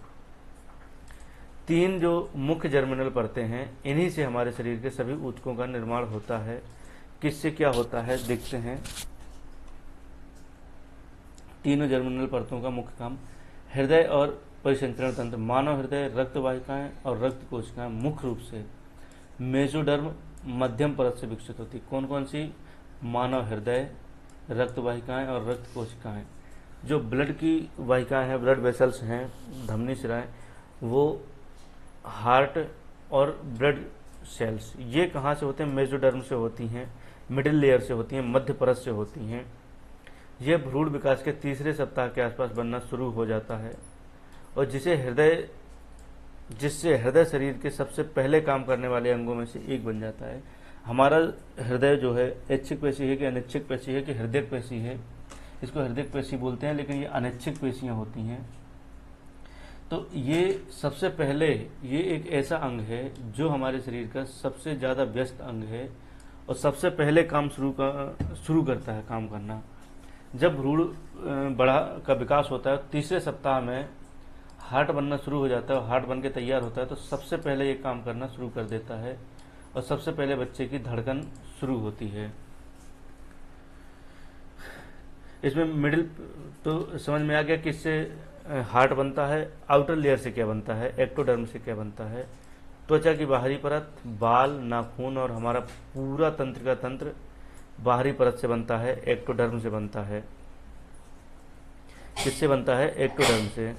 3 जो मुख्य जर्मिनल परतें हैं, इन्हीं से हमारे शरीर के सभी ऊतकों का निर्माण होता है। किससे क्या होता है देखते हैं। तीनों जर्मिनल परतों का मुख्य काम हृदय और परिसंचरण तंत्र। मानव हृदय, रक्त वाहिकाएं और रक्त कोशिकाएं मुख्य रूप से मेसोडर्म मध्यम परत से विकसित होती। कौन कौन सी? मानव हृदय, रक्त वाहिकाएं और रक्त कोशिकाएं। जो ब्लड की वाहिकाएं हैं, ब्लड वेसल्स हैं, धमनी शिराएं, वो हार्ट और ब्लड सेल्स, ये कहाँ से होते हैं? मेसोडर्म से होती हैं, मिडिल लेयर से होती हैं, मध्य परत से होती हैं। यह भ्रूण विकास के तीसरे सप्ताह के आसपास बनना शुरू हो जाता है, और जिसे हृदय जिससे हृदय शरीर के सबसे पहले काम करने वाले अंगों में से एक बन जाता है। हमारा हृदय जो है ऐच्छिक पेशी है कि अनैच्छिक पेशी है कि हृदय पेशी है, इसको हृदय पेशी बोलते हैं, लेकिन ये अनैच्छिक पेशियां होती हैं। तो ये सबसे पहले ये एक ऐसा अंग है जो हमारे शरीर का सबसे ज़्यादा व्यस्त अंग है और सबसे पहले काम शुरू करता है काम करना। जब भ्रूण बड़ा का विकास होता है, तीसरे सप्ताह में हार्ट बनना शुरू हो जाता है और हार्ट बन के तैयार होता है, तो सबसे पहले ये काम करना शुरू कर देता है और सबसे पहले बच्चे की धड़कन शुरू होती है। इसमें मिडिल तो समझ में आ गया कि इससे हार्ट बनता है, आउटर लेयर से क्या बनता है, एक्टोडर्म से क्या बनता है, त्वचा की बाहरी परत, बाल, नाखून और हमारा पूरा तंत्रिका तंत्र बाहरी परत से बनता है, एक्टोडर्म से बनता है। किससे बनता है? एक्टोडर्म से।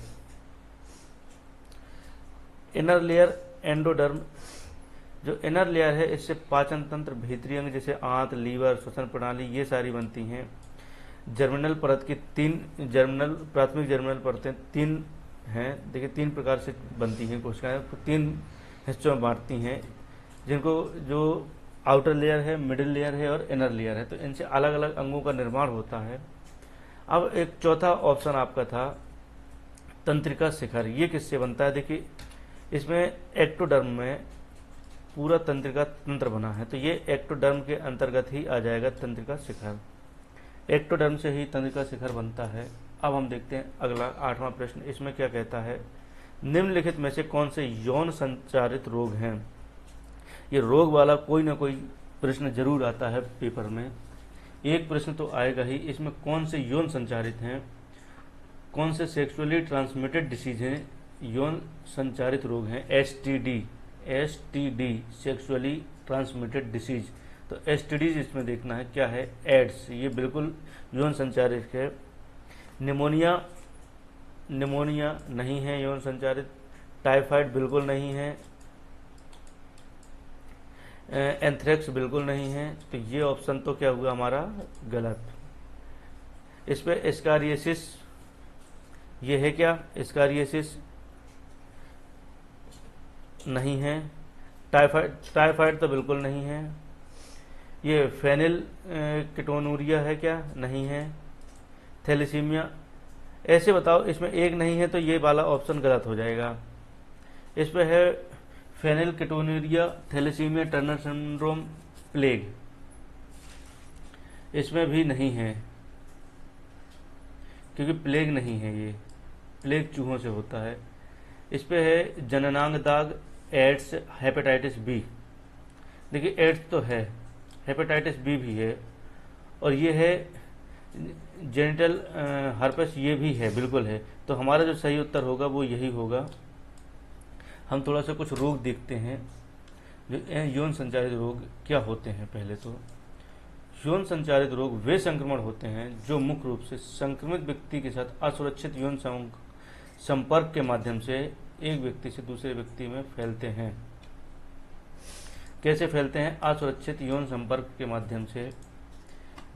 इनर लेयर एंडोडर्म, जो इनर लेयर है इससे पाचन तंत्र, भीतरी अंग जैसे आंत, लीवर, श्वसन प्रणाली ये सारी बनती हैं। जर्मिनल परत की प्राथमिक जर्मिनल परतें 3 हैं। देखिए 3 प्रकार से बनती हैं कोशिकाएं, 3 हिस्सों में बांटती हैं, जिनको जो आउटर लेयर है, मिडिल लेयर है और इनर लेयर है। तो इनसे अलग अलग अंगों का निर्माण होता है। अब एक चौथा ऑप्शन आपका था तंत्रिका शिखर। ये किससे बनता है? देखिए इसमें एक्टोडर्म में पूरा तंत्रिका तंत्र बना है, तो ये एक्टोडर्म के अंतर्गत ही आ जाएगा तंत्रिका शिखर। एक्टोडर्म से ही तंत्रिका शिखर बनता है। अब हम देखते हैं अगला 8वां प्रश्न। इसमें क्या कहता है? निम्नलिखित में से कौन से यौन संचारित रोग हैं? ये रोग वाला कोई ना कोई प्रश्न जरूर आता है पेपर में, एक प्रश्न तो आएगा ही। इसमें कौन से यौन संचारित हैं, कौन से सेक्सुअली ट्रांसमिटेड डिसीज हैं, यौन संचारित रोग हैं? STD sexually transmitted disease. तो एसटीडीज इसमें देखना है क्या है। एड्स, ये बिल्कुल यौन संचारित है। निमोनिया नहीं है यौन संचारित। टाइफाइड बिल्कुल नहीं है। एंथ्रेक्स बिल्कुल नहीं है। तो ये ऑप्शन तो क्या हुआ हमारा? गलत। इस पे एस्कारियोसिस, ये है क्या? एस्कारियोसिस नहीं है। टाइफाइड तो बिल्कुल नहीं है। ये फेनिल कीटोनूरिया है क्या? नहीं है। थैलेसीमिया, ऐसे बताओ, इसमें एक नहीं है तो ये वाला ऑप्शन गलत हो जाएगा। इस पे है phenylketonuria, thalassaemia, Turner syndrome, plague, इसमें भी नहीं है क्योंकि प्लेग नहीं है, ये प्लेग चूहों से होता है। इस पे है जननांग दाग, एड्स, हेपेटाइटिस बी। देखिए एड्स तो है, हेपेटाइटिस बी भी है, और ये है जेनिटल हर्पेस, ये भी है, बिल्कुल है। तो हमारा जो सही उत्तर होगा वो यही होगा। हम थोड़ा सा कुछ रोग देखते हैं जो यौन संचारित रोग क्या होते हैं। पहले तो यौन संचारित रोग वे संक्रमण होते हैं जो मुख्य रूप से संक्रमित व्यक्ति के साथ असुरक्षित यौन संपर्क के माध्यम से एक व्यक्ति से दूसरे व्यक्ति में फैलते हैं। कैसे फैलते हैं? असुरक्षित यौन संपर्क के माध्यम से।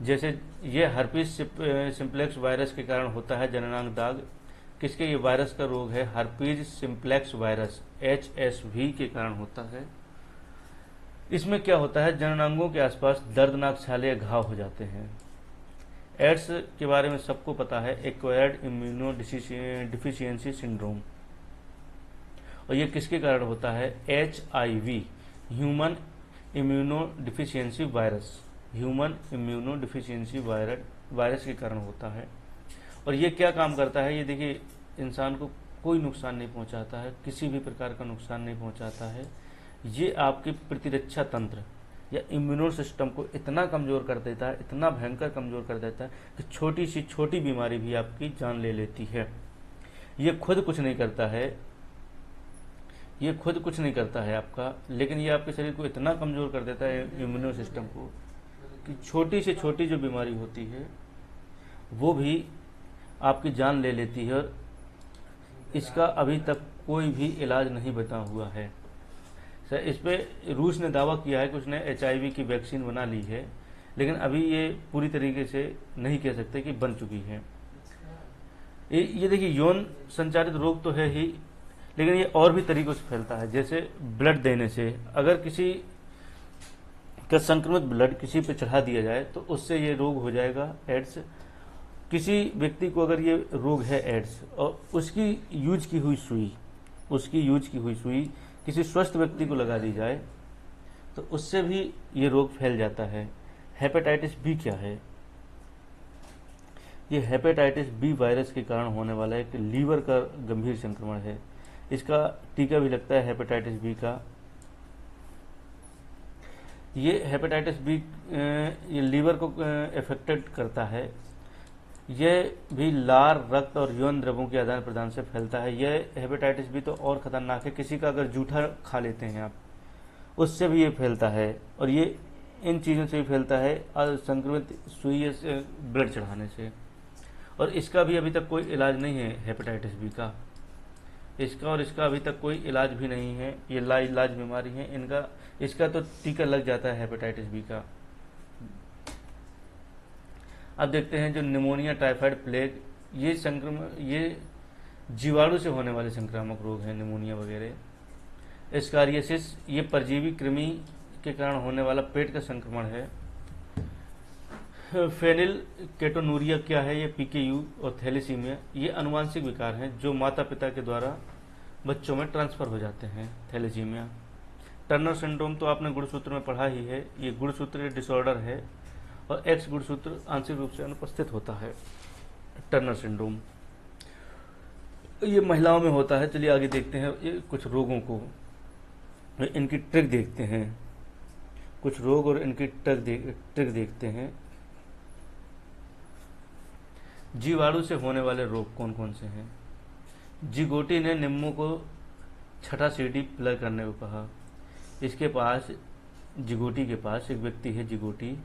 जैसे ये हर्पीस सिम्प्लेक्स वायरस के कारण होता है जननांग दाग। किसके? ये वायरस का रोग है हर्पीज सिम्प्लेक्स वायरस, HSV के कारण होता है। इसमें क्या होता है? जननांगों के आसपास दर्दनाक छाले या घाव हो जाते हैं। एड्स के बारे में सबको पता है, एक्वायर्ड इम्यूनो डिफिशियंसी सिंड्रोम, और ये किसके कारण होता है? HIV, human immuno deficiency virus, human immuno deficiency virus के कारण होता है। और ये क्या काम करता है? ये देखिए इंसान को कोई नुकसान नहीं पहुंचाता है, किसी भी प्रकार का नुकसान नहीं पहुंचाता है। ये आपके प्रतिरक्षा तंत्र या इम्यूनो सिस्टम को इतना कमज़ोर कर देता है, इतना भयंकर कमज़ोर कर देता है कि छोटी सी छोटी बीमारी भी आपकी जान ले लेती है। ये खुद कुछ नहीं करता है, ये खुद कुछ नहीं करता है आपका, लेकिन ये आपके शरीर को इतना कमज़ोर कर देता है इम्यूनो सिस्टम को कि छोटी से छोटी जो बीमारी होती है वो भी आपकी जान ले लेती है। और इसका अभी तक कोई भी इलाज नहीं बता हुआ है। सर इस पे रूस ने दावा किया है कि उसने HIV की वैक्सीन बना ली है, लेकिन अभी ये पूरी तरीके से नहीं कह सकते कि बन चुकी है। ये देखिए यौन संचारित रोग तो है ही, लेकिन ये और भी तरीकों से फैलता है, जैसे ब्लड देने से। अगर किसी का संक्रमित ब्लड किसी पे चढ़ा दिया जाए तो उससे ये रोग हो जाएगा, एड्स। किसी व्यक्ति को अगर ये रोग है एड्स, और उसकी यूज की हुई सुई किसी स्वस्थ व्यक्ति को लगा दी जाए तो उससे भी ये रोग फैल जाता है। हेपेटाइटिस बी क्या है? ये हेपेटाइटिस बी वायरस के कारण होने वाला एक लीवर का गंभीर संक्रमण है। इसका टीका भी लगता है हेपेटाइटिस बी का। ये हेपेटाइटिस बी ये लीवर को अफेक्टेड करता है। यह भी लार, रक्त और यौन द्रव्यों के आदान प्रदान से फैलता है। यह हेपेटाइटिस बी तो और खतरनाक है, किसी का अगर जूठा खा लेते हैं आप, उससे भी ये फैलता है। और ये इन चीज़ों से भी फैलता है, संक्रमित सुई से ब्लड चढ़ाने से। और इसका भी अभी तक कोई इलाज नहीं है हेपेटाइटिस बी का। इसका अभी तक कोई इलाज भी नहीं है। ये लाइलाज बीमारी है। इसका तो टीका लग जाता है हेपेटाइटिस बी का। अब देखते हैं जो निमोनिया, टाइफाइड, प्लेग, ये जीवाणु से होने वाले संक्रामक रोग हैं, निमोनिया वगैरह। एस्कारियोसिस, ये परजीवी कृमि के कारण होने वाला पेट का संक्रमण है। फेनिल केटोनूरिया क्या है? ये PKU। और थैलेसीमिया, ये आनुवांशिक विकार हैं जो माता पिता के द्वारा बच्चों में ट्रांसफर हो जाते हैं। थैलेसीमिया। टर्नर सिंड्रोम तो आपने गुणसूत्र में पढ़ा ही है। ये गुणसूत्र डिसऑर्डर है और एक्स गुणसूत्र आंशिक रूप से अनुपस्थित होता है, टर्नर सिंड्रोम। ये महिलाओं में होता है। चलिए आगे देखते हैं ये कुछ रोगों को, इनकी ट्रिक देखते हैं। कुछ रोग और इनकी ट्रिक देखते हैं। जीवाणु से होने वाले रोग कौन कौन से हैं? जिगोटी ने निम्मो को छठा सीढ़ी प्लग करने को कहा। इसके पास, जिगोटी के पास एक व्यक्ति है, जिगोटी,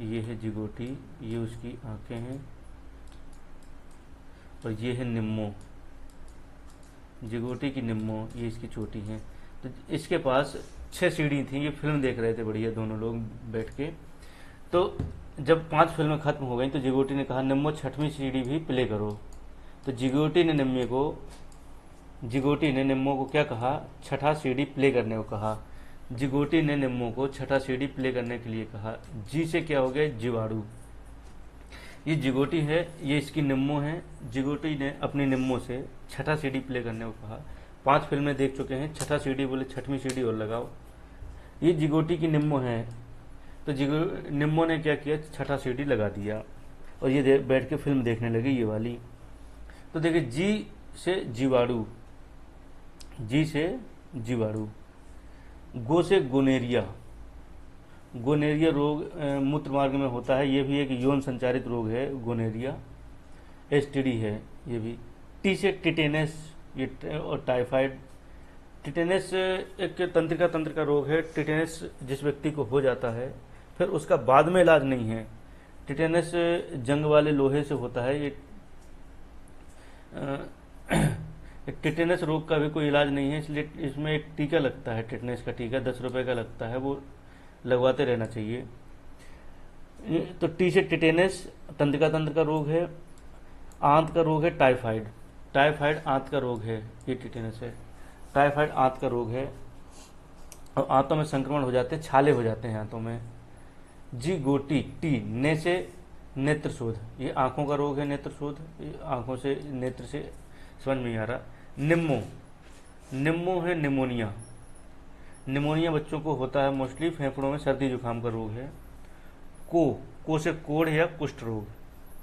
ये है जिगोटी, ये उसकी आंखें हैं और ये है निम्मो, जिगोटी की निम्मो, ये इसकी चोटी है। तो इसके पास 6 सीढ़ी थी। ये फिल्म देख रहे थे बढ़िया दोनों लोग बैठ के। तो जब 5 फिल्में खत्म हो गई तो जिगोटी ने कहा निम्मो 6वीं सीढ़ी भी प्ले करो। तो जिगोटी ने निम्मो को क्या कहा? 6ठा सीढ़ी प्ले करने को कहा। जिगोटी ने निम्मो को 6ठा सीढ़ी प्ले करने के लिए कहा। जी से क्या हो गया? जीवाणु। ये जिगोटी है, ये इसकी निम्मो है। जिगोटी ने अपनी निम्मो से 6ठा सीढ़ी प्ले करने को कहा। 5 फिल्में देख चुके हैं, 6ठा सीढ़ी बोले 6वीं सीढ़ी और लगाओ। ये जिगोटी की निम्मो है। तो निम्मो ने क्या किया? 6ठा सीढ़ी लगा दिया और ये बैठ के फिल्म देखने लगी, ये वाली। तो देखिए, जी से जीवाणु, जी से जीवाणु। गो से गोनेरिया। गोनेरिया रोग मूत्र मार्ग में होता है। ये भी एक यौन संचारित रोग है, गोनेरिया। STD है ये भी। टी से टिटेनस, ये और टाइफाइड। टिटेनस एक तंत्रिका का रोग है। टिटेनस जिस व्यक्ति को हो जाता है फिर उसका बाद में इलाज नहीं है। टिटेनस जंग वाले लोहे से होता है। ये टिटेनस रोग का भी कोई इलाज नहीं है, इसलिए इसमें एक टीका लगता है, टिटेनस का टीका 10 रुपए का लगता है, वो लगवाते रहना चाहिए। तो टी से टिटेनस तंत्रिका का रोग है। आंत का रोग है टाइफाइड। टाइफाइड आंत का रोग है, ये टिटेनस है। टाइफाइड आंत का रोग है और आंतों में संक्रमण हो जाते हैं, छाले हो जाते हैं आंतों में। जी गोटी, टी, ने से नेत्र शोध, ये आंखों का रोग है, नेत्र शोध, आंखों से नेत्र से समझ में नहीं आ रहा। निम्मो है निमोनिया। निमोनिया बच्चों को होता है मोस्टली, फेफड़ों में सर्दी जुकाम का रोग है। को से कोढ़ या कुष्ठ रोग।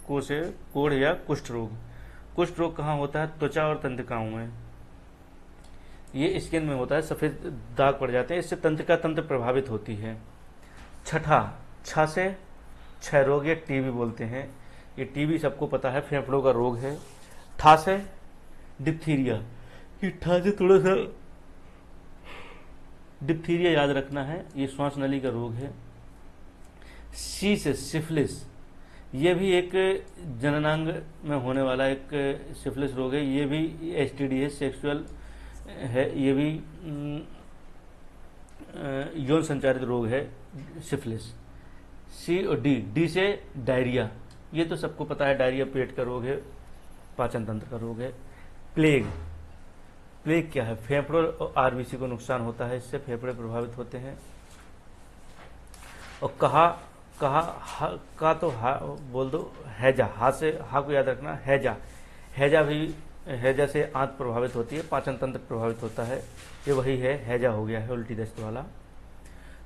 को से कोढ़ या कुष्ठ रोग। कुष्ठ रोग कहाँ होता है? त्वचा और तंत्रिकाओं में। ये स्किन में होता है, सफेद दाग पड़ जाते हैं, इससे तंत्रिका तंत्र प्रभावित होती है। छठा, छा से क्षय रोग या टीबी बोलते हैं। ये टीबी सबको पता है, फेफड़ों का रोग है। ठा से डिप्थीरिया, ये ठा से थोड़ा सा डिप्थीरिया याद रखना है, ये श्वास नली का रोग है। सी से सिफिलिस, ये भी एक जननांग में होने वाला एक सिफिलिस रोग है। ये भी STD है, सेक्सुअल है, ये भी यौन संचारित रोग है, सिफिलिस। C और D से डायरिया, ये तो सबको पता है, डायरिया पेट का रोग है, पाचन तंत्र का रोग है। प्लेग, प्लेग क्या है? फेफड़ों और आरबीसी को नुकसान होता है, इससे फेफड़े प्रभावित होते हैं। और कहा कहा हा, का तो हा बोल दो, हैजा, हा से हा को याद रखना, हैजा, हैजा भी, हैजा से आंत प्रभावित होती है, पाचन तंत्र प्रभावित होता है, ये वही है, हैजा हो गया है उल्टी दस्त वाला।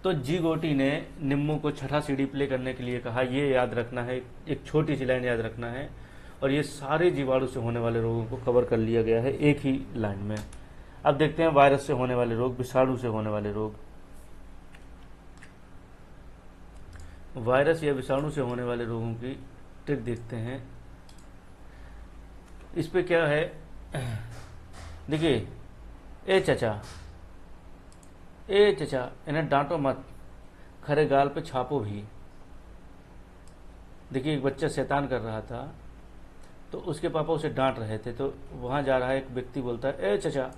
तो जी गोटी ने निम्मू को छठा सीढ़ी प्ले करने के लिए कहा, ये याद रखना है, एक छोटी सी लाइन याद रखना है, और ये सारे जीवाणु से होने वाले रोगों को कवर कर लिया गया है एक ही लाइन में। अब देखते हैं वायरस से होने वाले रोग, विषाणु से होने वाले रोग। वायरस या विषाणु से होने वाले रोगों की ट्रिक देखते हैं। इस पे क्या है, देखिए, ए चचा, ए चचा, इन्हें डांटो मत, खरे गाल पे छापो भी। देखिए, एक बच्चा शैतान कर रहा था, तो उसके पापा उसे डांट रहे थे, तो वहां जा रहा है एक व्यक्ति, बोलता है, ए चचा,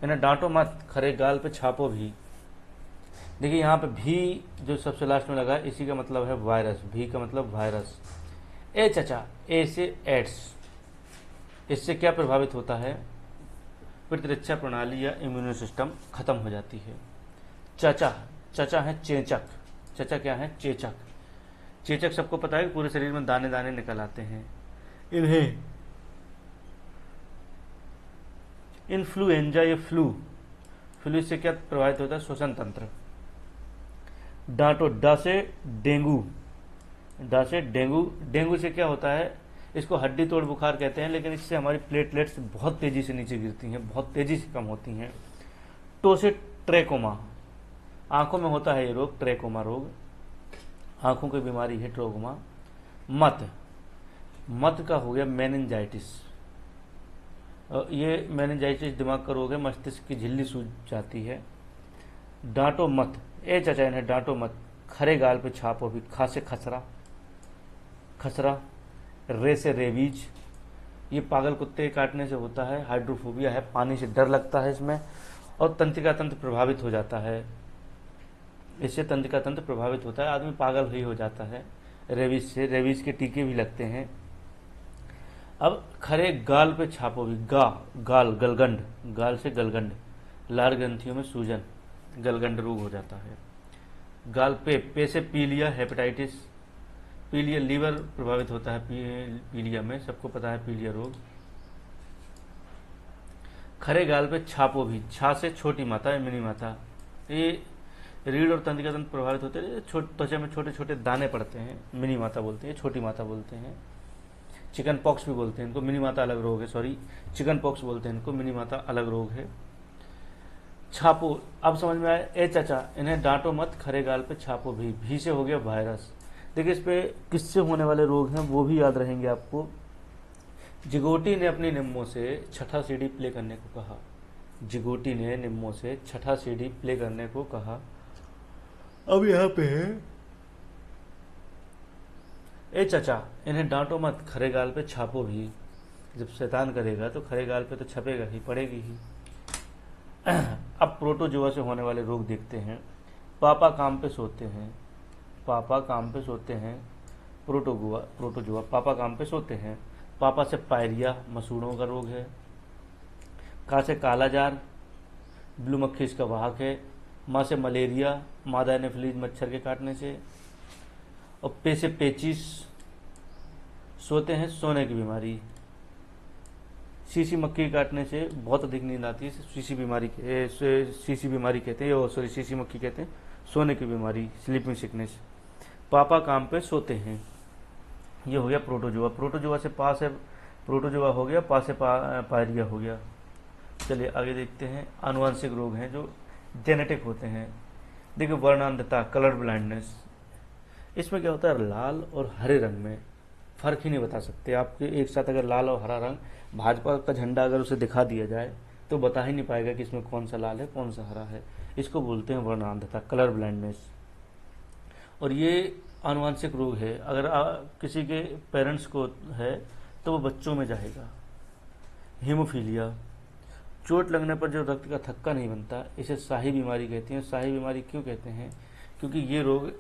इन्हें डांटो मत, खरे गाल पे छापो भी। देखिए, यहाँ पे भी जो सबसे लास्ट में लगा, इसी का मतलब है वायरस, भी का मतलब वायरस। ए चचा, ए से एड्स, इससे क्या प्रभावित होता है? प्रतिरक्षा प्रणाली या इम्यूनो सिस्टम खत्म हो जाती है। चचा, चचा है चेचक, चचा क्या है? चेचक। चेचक सबको पता है कि पूरे शरीर में दाने दाने निकल आते हैं। इन्हें इन्फ्लुएंजा या फ्लू से क्या प्रभावित होता है? श्वसन तंत्र। डांटो, डा से डेंगू, डा से डेंगू, डेंगू से क्या होता है? इसको हड्डी तोड़ बुखार कहते हैं, लेकिन इससे हमारी प्लेटलेट्स बहुत तेजी से नीचे गिरती हैं, बहुत तेजी से कम होती हैं। टो से ट्रेकोमा, आंखों में होता है ये रोग, ट्रेकोमा रोग, आंखों की बीमारी है ट्रेकोमा। मत, मत का हो गया मेनिंजाइटिस, ये मेनिंजाइटिस दिमाग का रोग है, मस्तिष्क की झिल्ली सूज जाती है। डांटो मत, ए चचा, इन्हें डांटो मत, खरे गाल पे छापो भी, खा से खसरा, खसरा। रे से रेबीज, ये पागल कुत्ते काटने से होता है, हाइड्रोफोबिया है, पानी से डर लगता है इसमें, और तंत्रिका तंत्र प्रभावित हो जाता है, इससे तंत्रिका तंत्र प्रभावित होता है, आदमी पागल ही हो जाता है रेबीज से, रेबीज के टीके भी लगते हैं। अब खरे गाल पे छापो भी, गाल, गलगंड, गाल से गलगंड, लार ग्रंथियों में सूजन, गलगंड रोग हो जाता है। गाल पे से पीलिया, हेपेटाइटिस, पीलिया लीवर प्रभावित होता है, पीलिया में सबको पता है पीलिया रोग। खरे गाल पे छापो भी, छा से छोटी माता, मिनी माता, ये रीढ़ और तंत्रिका तंत्र प्रभावित होते हैं, त्वचा में छोटे छोटे दाने पड़ते हैं, मिनी माता बोलते हैं, छोटी माता बोलते हैं। चिकन पॉक्स भी बोलते हैं इनको, मिनी माता अलग रोग है, सॉरी, चिकन पॉक्स बोलते हैं इनको, मिनी माता अलग रोग है। छापो, अब समझ में आया? ए चचा, इन्हें डांटो मत, खरे गाल पे छापो भी से हो गया वायरस। देखिए, इस पे किससे होने वाले रोग हैं वो भी याद रहेंगे आपको। जिगोटी ने अपनी निम्मों से छठा सीढ़ी प्ले करने को कहा, जिगोटी ने निम्मों से छठा सीढ़ी प्ले करने को कहा। अब यहाँ पे है, ए चचा, इन्हें डांटो मत, खरे गाल पे छापो भी। जब शैतान करेगा तो खरे गाल पे तो छपेगा ही, पड़ेगी ही। अब प्रोटोजोआ से होने वाले रोग देखते हैं। पापा काम पे सोते हैं, पापा काम पे सोते हैं, प्रोटोजोआ पापा काम पे सोते हैं। पापा से पायरिया, मसूड़ों का रोग है। का से कालाजार, ब्लू मक्खी इसका वाहक है। माँ से मलेरिया, मादा एनोफिलीज मच्छर के काटने से। और पे से पेचिस, सोते हैं, सोने की बीमारी। सीसी मक्खी काटने से बहुत अधिक नींद आती है, सीसी बीमारी कहते हैं, सॉरी सीसी मक्खी कहते हैं, सोने की बीमारी, स्लीपिंग सिकनेस। पापा काम पे सोते हैं, ये हो गया प्रोटोजोआ। प्रोटोजोआ से पास है, प्रोटोजोआ हो गया, पास से पायरिया हो गया। चलिए आगे देखते हैं। आनुवंशिक रोग हैं जो जेनेटिक होते हैं। देखिए, वर्णांधता, कलर ब्लाइंडनेस, इसमें क्या होता है? लाल और हरे रंग में फर्क ही नहीं बता सकते आपके एक साथ। अगर लाल और हरा रंग, भाजपा का झंडा अगर उसे दिखा दिया जाए तो बता ही नहीं पाएगा कि इसमें कौन सा लाल है कौन सा हरा है। इसको बोलते हैं वर्णांधता, कलर ब्लाइंडनेस। और ये आनुवंशिक रोग है, अगर किसी के पेरेंट्स को है तो वो बच्चों में जाएगा। हीमोफीलिया, चोट लगने पर जो रक्त का थक्का नहीं बनता, इसे शाही बीमारी कहते हैं। शाही बीमारी क्यों कहते हैं? क्योंकि ये रोग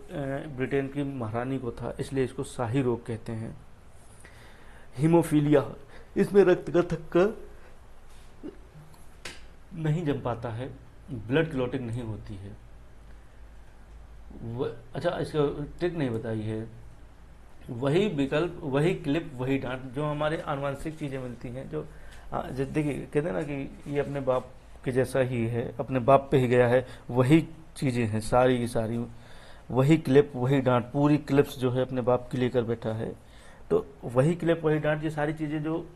ब्रिटेन की महारानी को था, इसलिए इसको शाही रोग कहते हैं। हीमोफीलिया, इसमें रक्त का थक्का नहीं जम पाता है, ब्लड क्लॉटिंग नहीं होती है। अच्छा, इसका ट्रिक नहीं बताई है। वही विकल्प, वही क्लिप, वही डांट, जो हमारे आनुवंशिक चीज़ें मिलती हैं, जो देखिए कहते हैं ना कि ये अपने बाप के जैसा ही है, अपने बाप पे ही गया है, वही चीज़ें हैं सारी की सारी, वही क्लिप वही डांट, पूरी क्लिप्स जो है अपने बाप की लेकर बैठा है। तो वही क्लिप वही डांट, ये सारी चीज़ें जो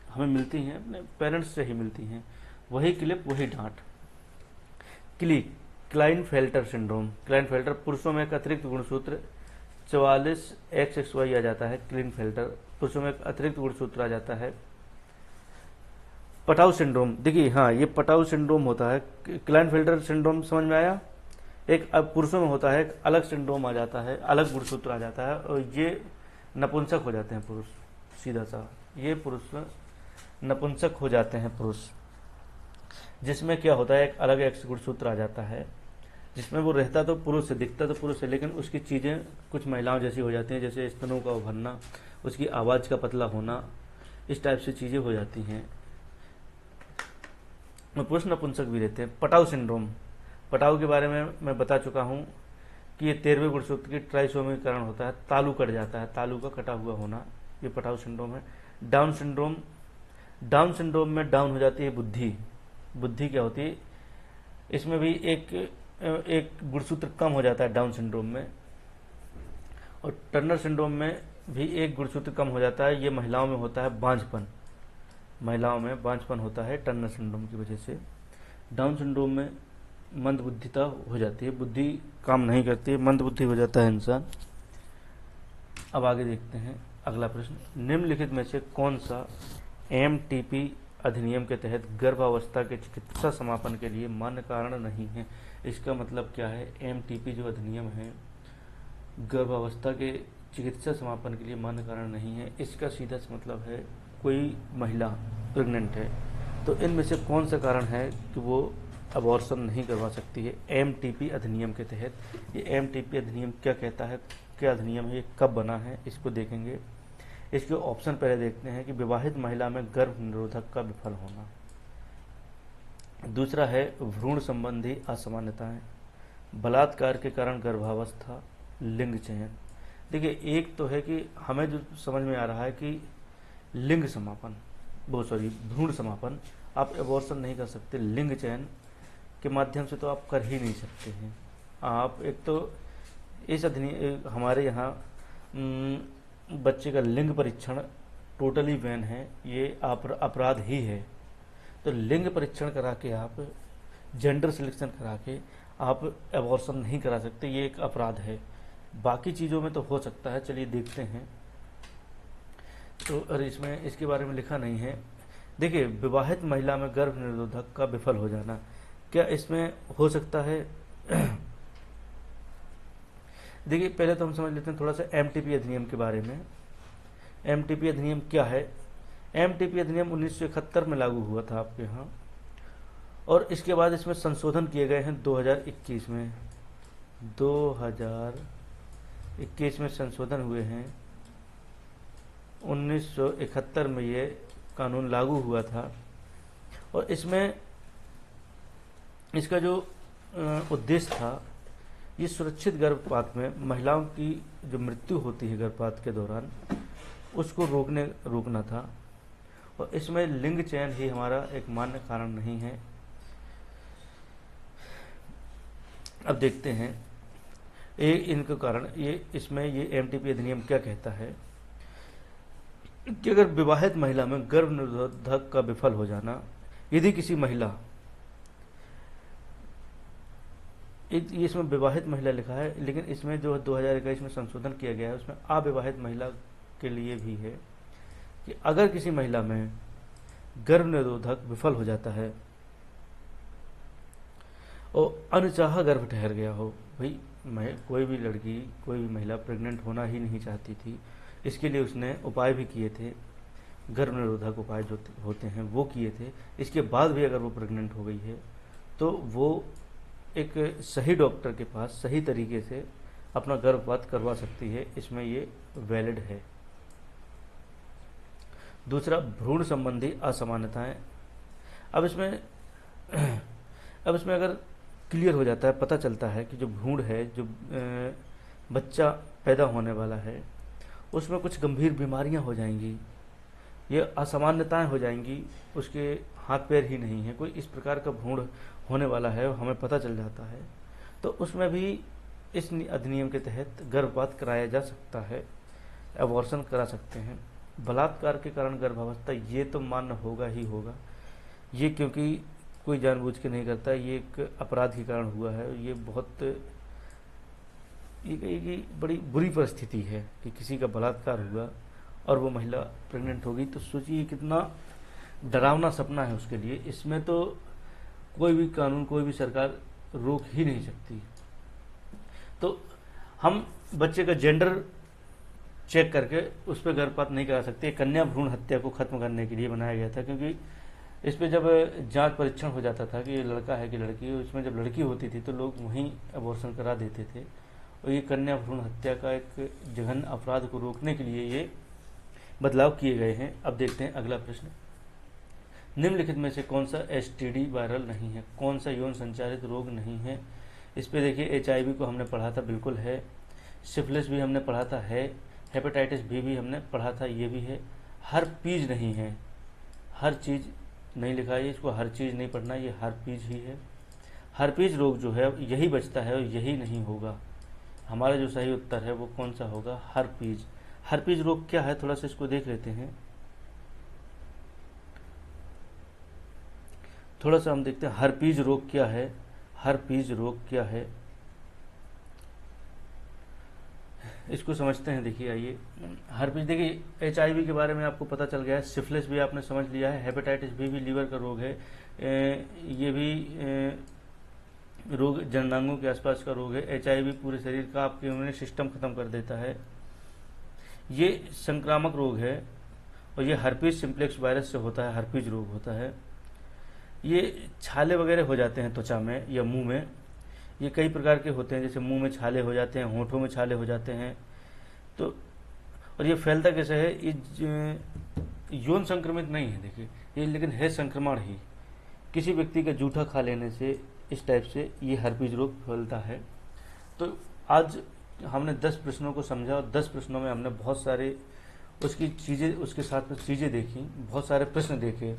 हमें मिलती हैं अपने पेरेंट्स से ही मिलती हैं, वही क्लिप वही डांट। क्लिक क्लाइनफेल्टर सिंड्रोम, क्लाइनफेल्टर पुरुषों में एक अतिरिक्त गुणसूत्र 44XXY आ जाता है। क्लाइनफेल्टर पुरुषों में एक अतिरिक्त गुणसूत्र आ जाता है। पटाउ सिंड्रोम, देखिए हाँ, ये पटाउ सिंड्रोम होता है। क्लाइनफेल्टर सिंड्रोम समझ में आया। एक अब पुरुषों में होता है, एक अलग सिंड्रोम आ जाता है, अलग गुणसूत्र आ जाता है, और ये नपुंसक हो जाते हैं पुरुष, सीधा सा ये पुरुष नपुंसक हो जाते हैं पुरुष, जिसमें क्या होता है, एक अलग एक्स गुणसूत्र आ जाता है, जिसमें वो रहता तो पुरुष से, दिखता तो पुरुष है, लेकिन उसकी चीज़ें कुछ महिलाओं जैसी हो जाती हैं, जैसे स्तनों का उभरना, उसकी आवाज़ का पतला होना, इस टाइप से चीज़ें हो जाती हैं। पुरुष नपुंसक भी रहते हैं। पटाउ सिंड्रोम, पटाउ के बारे में मैं बता चुका हूँ कि ये 13वें गुणसूत्र की ट्राइसोमीकरण होता है, तालु कट जाता है, तालु का कटा हुआ होना, ये पटाउ सिंड्रोम है। डाउन सिंड्रोम, डाउन सिंड्रोम में डाउन हो जाती है बुद्धि। बुद्धि क्या होती है, इसमें भी एक गुणसूत्र कम हो जाता है डाउन सिंड्रोम में। और टर्नर सिंड्रोम में भी एक गुणसूत्र कम हो जाता है। ये महिलाओं में होता है बांझपन, महिलाओं में बांझपन होता है टर्नर सिंड्रोम की वजह से। डाउन सिंड्रोम में मंद बुद्धिता हो जाती है, बुद्धि काम नहीं करती है, मंद बुद्धि हो जाता है इंसान। अब आगे देखते हैं अगला प्रश्न, निम्नलिखित में से कौन सा MTP अधिनियम के तहत गर्भावस्था के चिकित्सा समापन के लिए मान्य कारण नहीं है। इसका मतलब क्या है, MTP जो अधिनियम है गर्भावस्था के चिकित्सा समापन के लिए मान्य कारण नहीं है। इसका सीधा सा मतलब है कोई महिला प्रेग्नेंट है तो इनमें से कौन सा कारण है कि वो अबॉर्शन नहीं करवा सकती है MTP अधिनियम के तहत। ये MTP अधिनियम क्या कहता है, क्या अधिनियम है, ये कब बना है, इसको देखेंगे। इसके ऑप्शन पहले देखते हैं कि विवाहित महिला में गर्भ निरोधक का विफल होना, दूसरा है भ्रूण संबंधी असामान्यताएं, बलात्कार के कारण गर्भावस्था, लिंग चयन। देखिए एक तो है कि हमें जो समझ में आ रहा है कि लिंग समापन, भ्रूण समापन, आप एबॉर्शन नहीं कर सकते, लिंग चयन के माध्यम से तो आप कर ही नहीं सकते हैं। आप एक तो इस अधिनियम हमारे यहाँ बच्चे का लिंग परीक्षण टोटली बैन है, ये अपराध ही है। तो लिंग परीक्षण करा के आप, जेंडर सिलेक्शन करा के आप एबॉर्शन नहीं करा सकते, ये एक अपराध है। बाकी चीज़ों में तो हो सकता है, चलिए देखते हैं। तो अरे इसमें इसके बारे में लिखा नहीं है। देखिए विवाहित महिला में गर्भ निरोधक का विफल हो जाना, क्या इसमें हो सकता है? देखिए पहले तो हम समझ लेते हैं थोड़ा सा MTP अधिनियम के बारे में। MTP अधिनियम क्या है? MTP अधिनियम 1971 में लागू हुआ था आपके यहाँ, और इसके बाद इसमें संशोधन किए गए हैं 2021 में। 2021 में संशोधन हुए हैं। 1971 में ये कानून लागू हुआ था, और इसमें इसका जो उद्देश्य था, ये सुरक्षित गर्भपात में महिलाओं की जो मृत्यु होती है गर्भपात के दौरान, उसको रोकना था। और इसमें लिंग चयन ही हमारा एक मान्य कारण नहीं है। अब देखते हैं इनका कारण, ये इसमें ये MTP अधिनियम क्या कहता है कि अगर विवाहित महिला में गर्भ निरोधक का विफल हो जाना, यदि किसी महिला, ये इसमें विवाहित महिला लिखा है, लेकिन इसमें जो 2021 में संशोधन किया गया है उसमें अविवाहित महिला के लिए भी है कि अगर किसी महिला में गर्भ निरोधक विफल हो जाता है और अनचाहा गर्भ ठहर गया हो, भाई कोई भी लड़की, कोई भी महिला प्रेग्नेंट होना ही नहीं चाहती थी, इसके लिए उसने उपाय भी किए थे, गर्भ निरोधक उपाय जो होते हैं वो किए थे, इसके बाद भी अगर वो प्रेग्नेंट हो गई है तो वो एक सही डॉक्टर के पास सही तरीके से अपना गर्भपात करवा सकती है, इसमें ये वैलिड है। दूसरा भ्रूण संबंधी असामान्यताएं। अब इसमें अब इसमें अगर क्लियर हो जाता है, पता चलता है कि जो भ्रूण है, जो बच्चा पैदा होने वाला है, उसमें कुछ गंभीर बीमारियां हो जाएंगी, ये असामान्यताएं हो जाएंगी, उसके हाथ पैर ही नहीं है, कोई इस प्रकार का भ्रूण होने वाला है, हमें पता चल जाता है, तो उसमें भी इस अधिनियम के तहत गर्भपात कराया जा सकता है, अबॉर्शन करा सकते हैं। बलात्कार के कारण गर्भावस्था, ये तो मान्य होगा ही होगा, ये क्योंकि कोई जानबूझ के नहीं करता, ये एक अपराध के कारण हुआ है। ये बहुत ये बड़ी बुरी परिस्थिति है कि किसी का बलात्कार हुआ और वो महिला प्रेग्नेंट हो गई, तो सोचिए कितना डरावना सपना है उसके लिए। इसमें तो कोई भी कानून, कोई भी सरकार रोक ही नहीं सकती। तो हम बच्चे का जेंडर चेक करके उस पर गर्भपात नहीं करा सकते। कन्या भ्रूण हत्या को खत्म करने के लिए बनाया गया था, क्योंकि इस पे जब जांच परीक्षण हो जाता था कि ये लड़का है कि लड़की, इसमें जब लड़की होती थी तो लोग वहीं अबॉर्शन करा देते थे। और ये कन्या भ्रूण हत्या का एक जघन्य अपराध को रोकने के लिए ये बदलाव किए गए हैं। अब देखते हैं अगला प्रश्न। निम्नलिखित में से कौन सा एसटीडी वायरल नहीं है, कौन सा यौन संचारित रोग नहीं है? इस पे देखिए, एचआईवी को हमने पढ़ा था, बिल्कुल है। सिफिलिस भी हमने पढ़ा था, है। हेपेटाइटिस बी भी हमने पढ़ा था, ये भी है। हर्पीज नहीं है, हर चीज नहीं लिखा है, इसको हर चीज नहीं पढ़ना, ये हर्पीज ही है। हर्पीज रोग जो है यही बचता है और यही नहीं होगा। हमारा जो सही उत्तर है वो कौन सा होगा? हर्पीज। हर्पीज रोग क्या है, थोड़ा सा इसको देख लेते हैं। थोड़ा सा हम देखते हैं हर्पीज रोग क्या है। हर्पीज रोग क्या है, इसको समझते हैं। देखिए आइए, हर्पीज, देखिए एचआईवी के बारे में आपको पता चल गया है, सिफिलिस भी आपने समझ लिया है, हेपेटाइटिस बी भी लीवर का रोग है, ये भी रोग जननांगों के आसपास का रोग है। एचआईवी पूरे शरीर का आपके इम्यून सिस्टम खत्म कर देता है, ये संक्रामक रोग है। और ये हर्पीज सिम्प्लेक्स वायरस से होता है, हर्पीज रोग होता है। ये छाले वगैरह हो जाते हैं त्वचा में या मुंह में, ये कई प्रकार के होते हैं, जैसे मुंह में छाले हो जाते हैं, होठों में छाले हो जाते हैं। तो और ये फैलता कैसे है? ये यौन संक्रमित नहीं है, देखिए ये, लेकिन है संक्रमण ही। किसी व्यक्ति का जूठा खा लेने से इस टाइप से ये हर्पीज रोग फैलता है। तो आज हमने 10 प्रश्नों को समझा और 10 प्रश्नों में हमने बहुत सारे उसकी चीज़ें, उसके साथ में चीज़ें देखी, बहुत सारे प्रश्न देखे।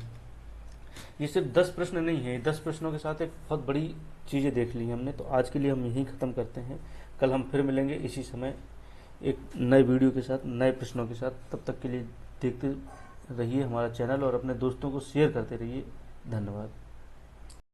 ये सिर्फ 10 प्रश्न नहीं है, 10 प्रश्नों के साथ एक बहुत बड़ी चीज़ें देख ली हमने। तो आज के लिए हम यहीं ख़त्म करते हैं, कल हम फिर मिलेंगे इसी समय एक नए वीडियो के साथ, नए प्रश्नों के साथ। तब तक के लिए देखते रहिए हमारा चैनल और अपने दोस्तों को शेयर करते रहिए। धन्यवाद।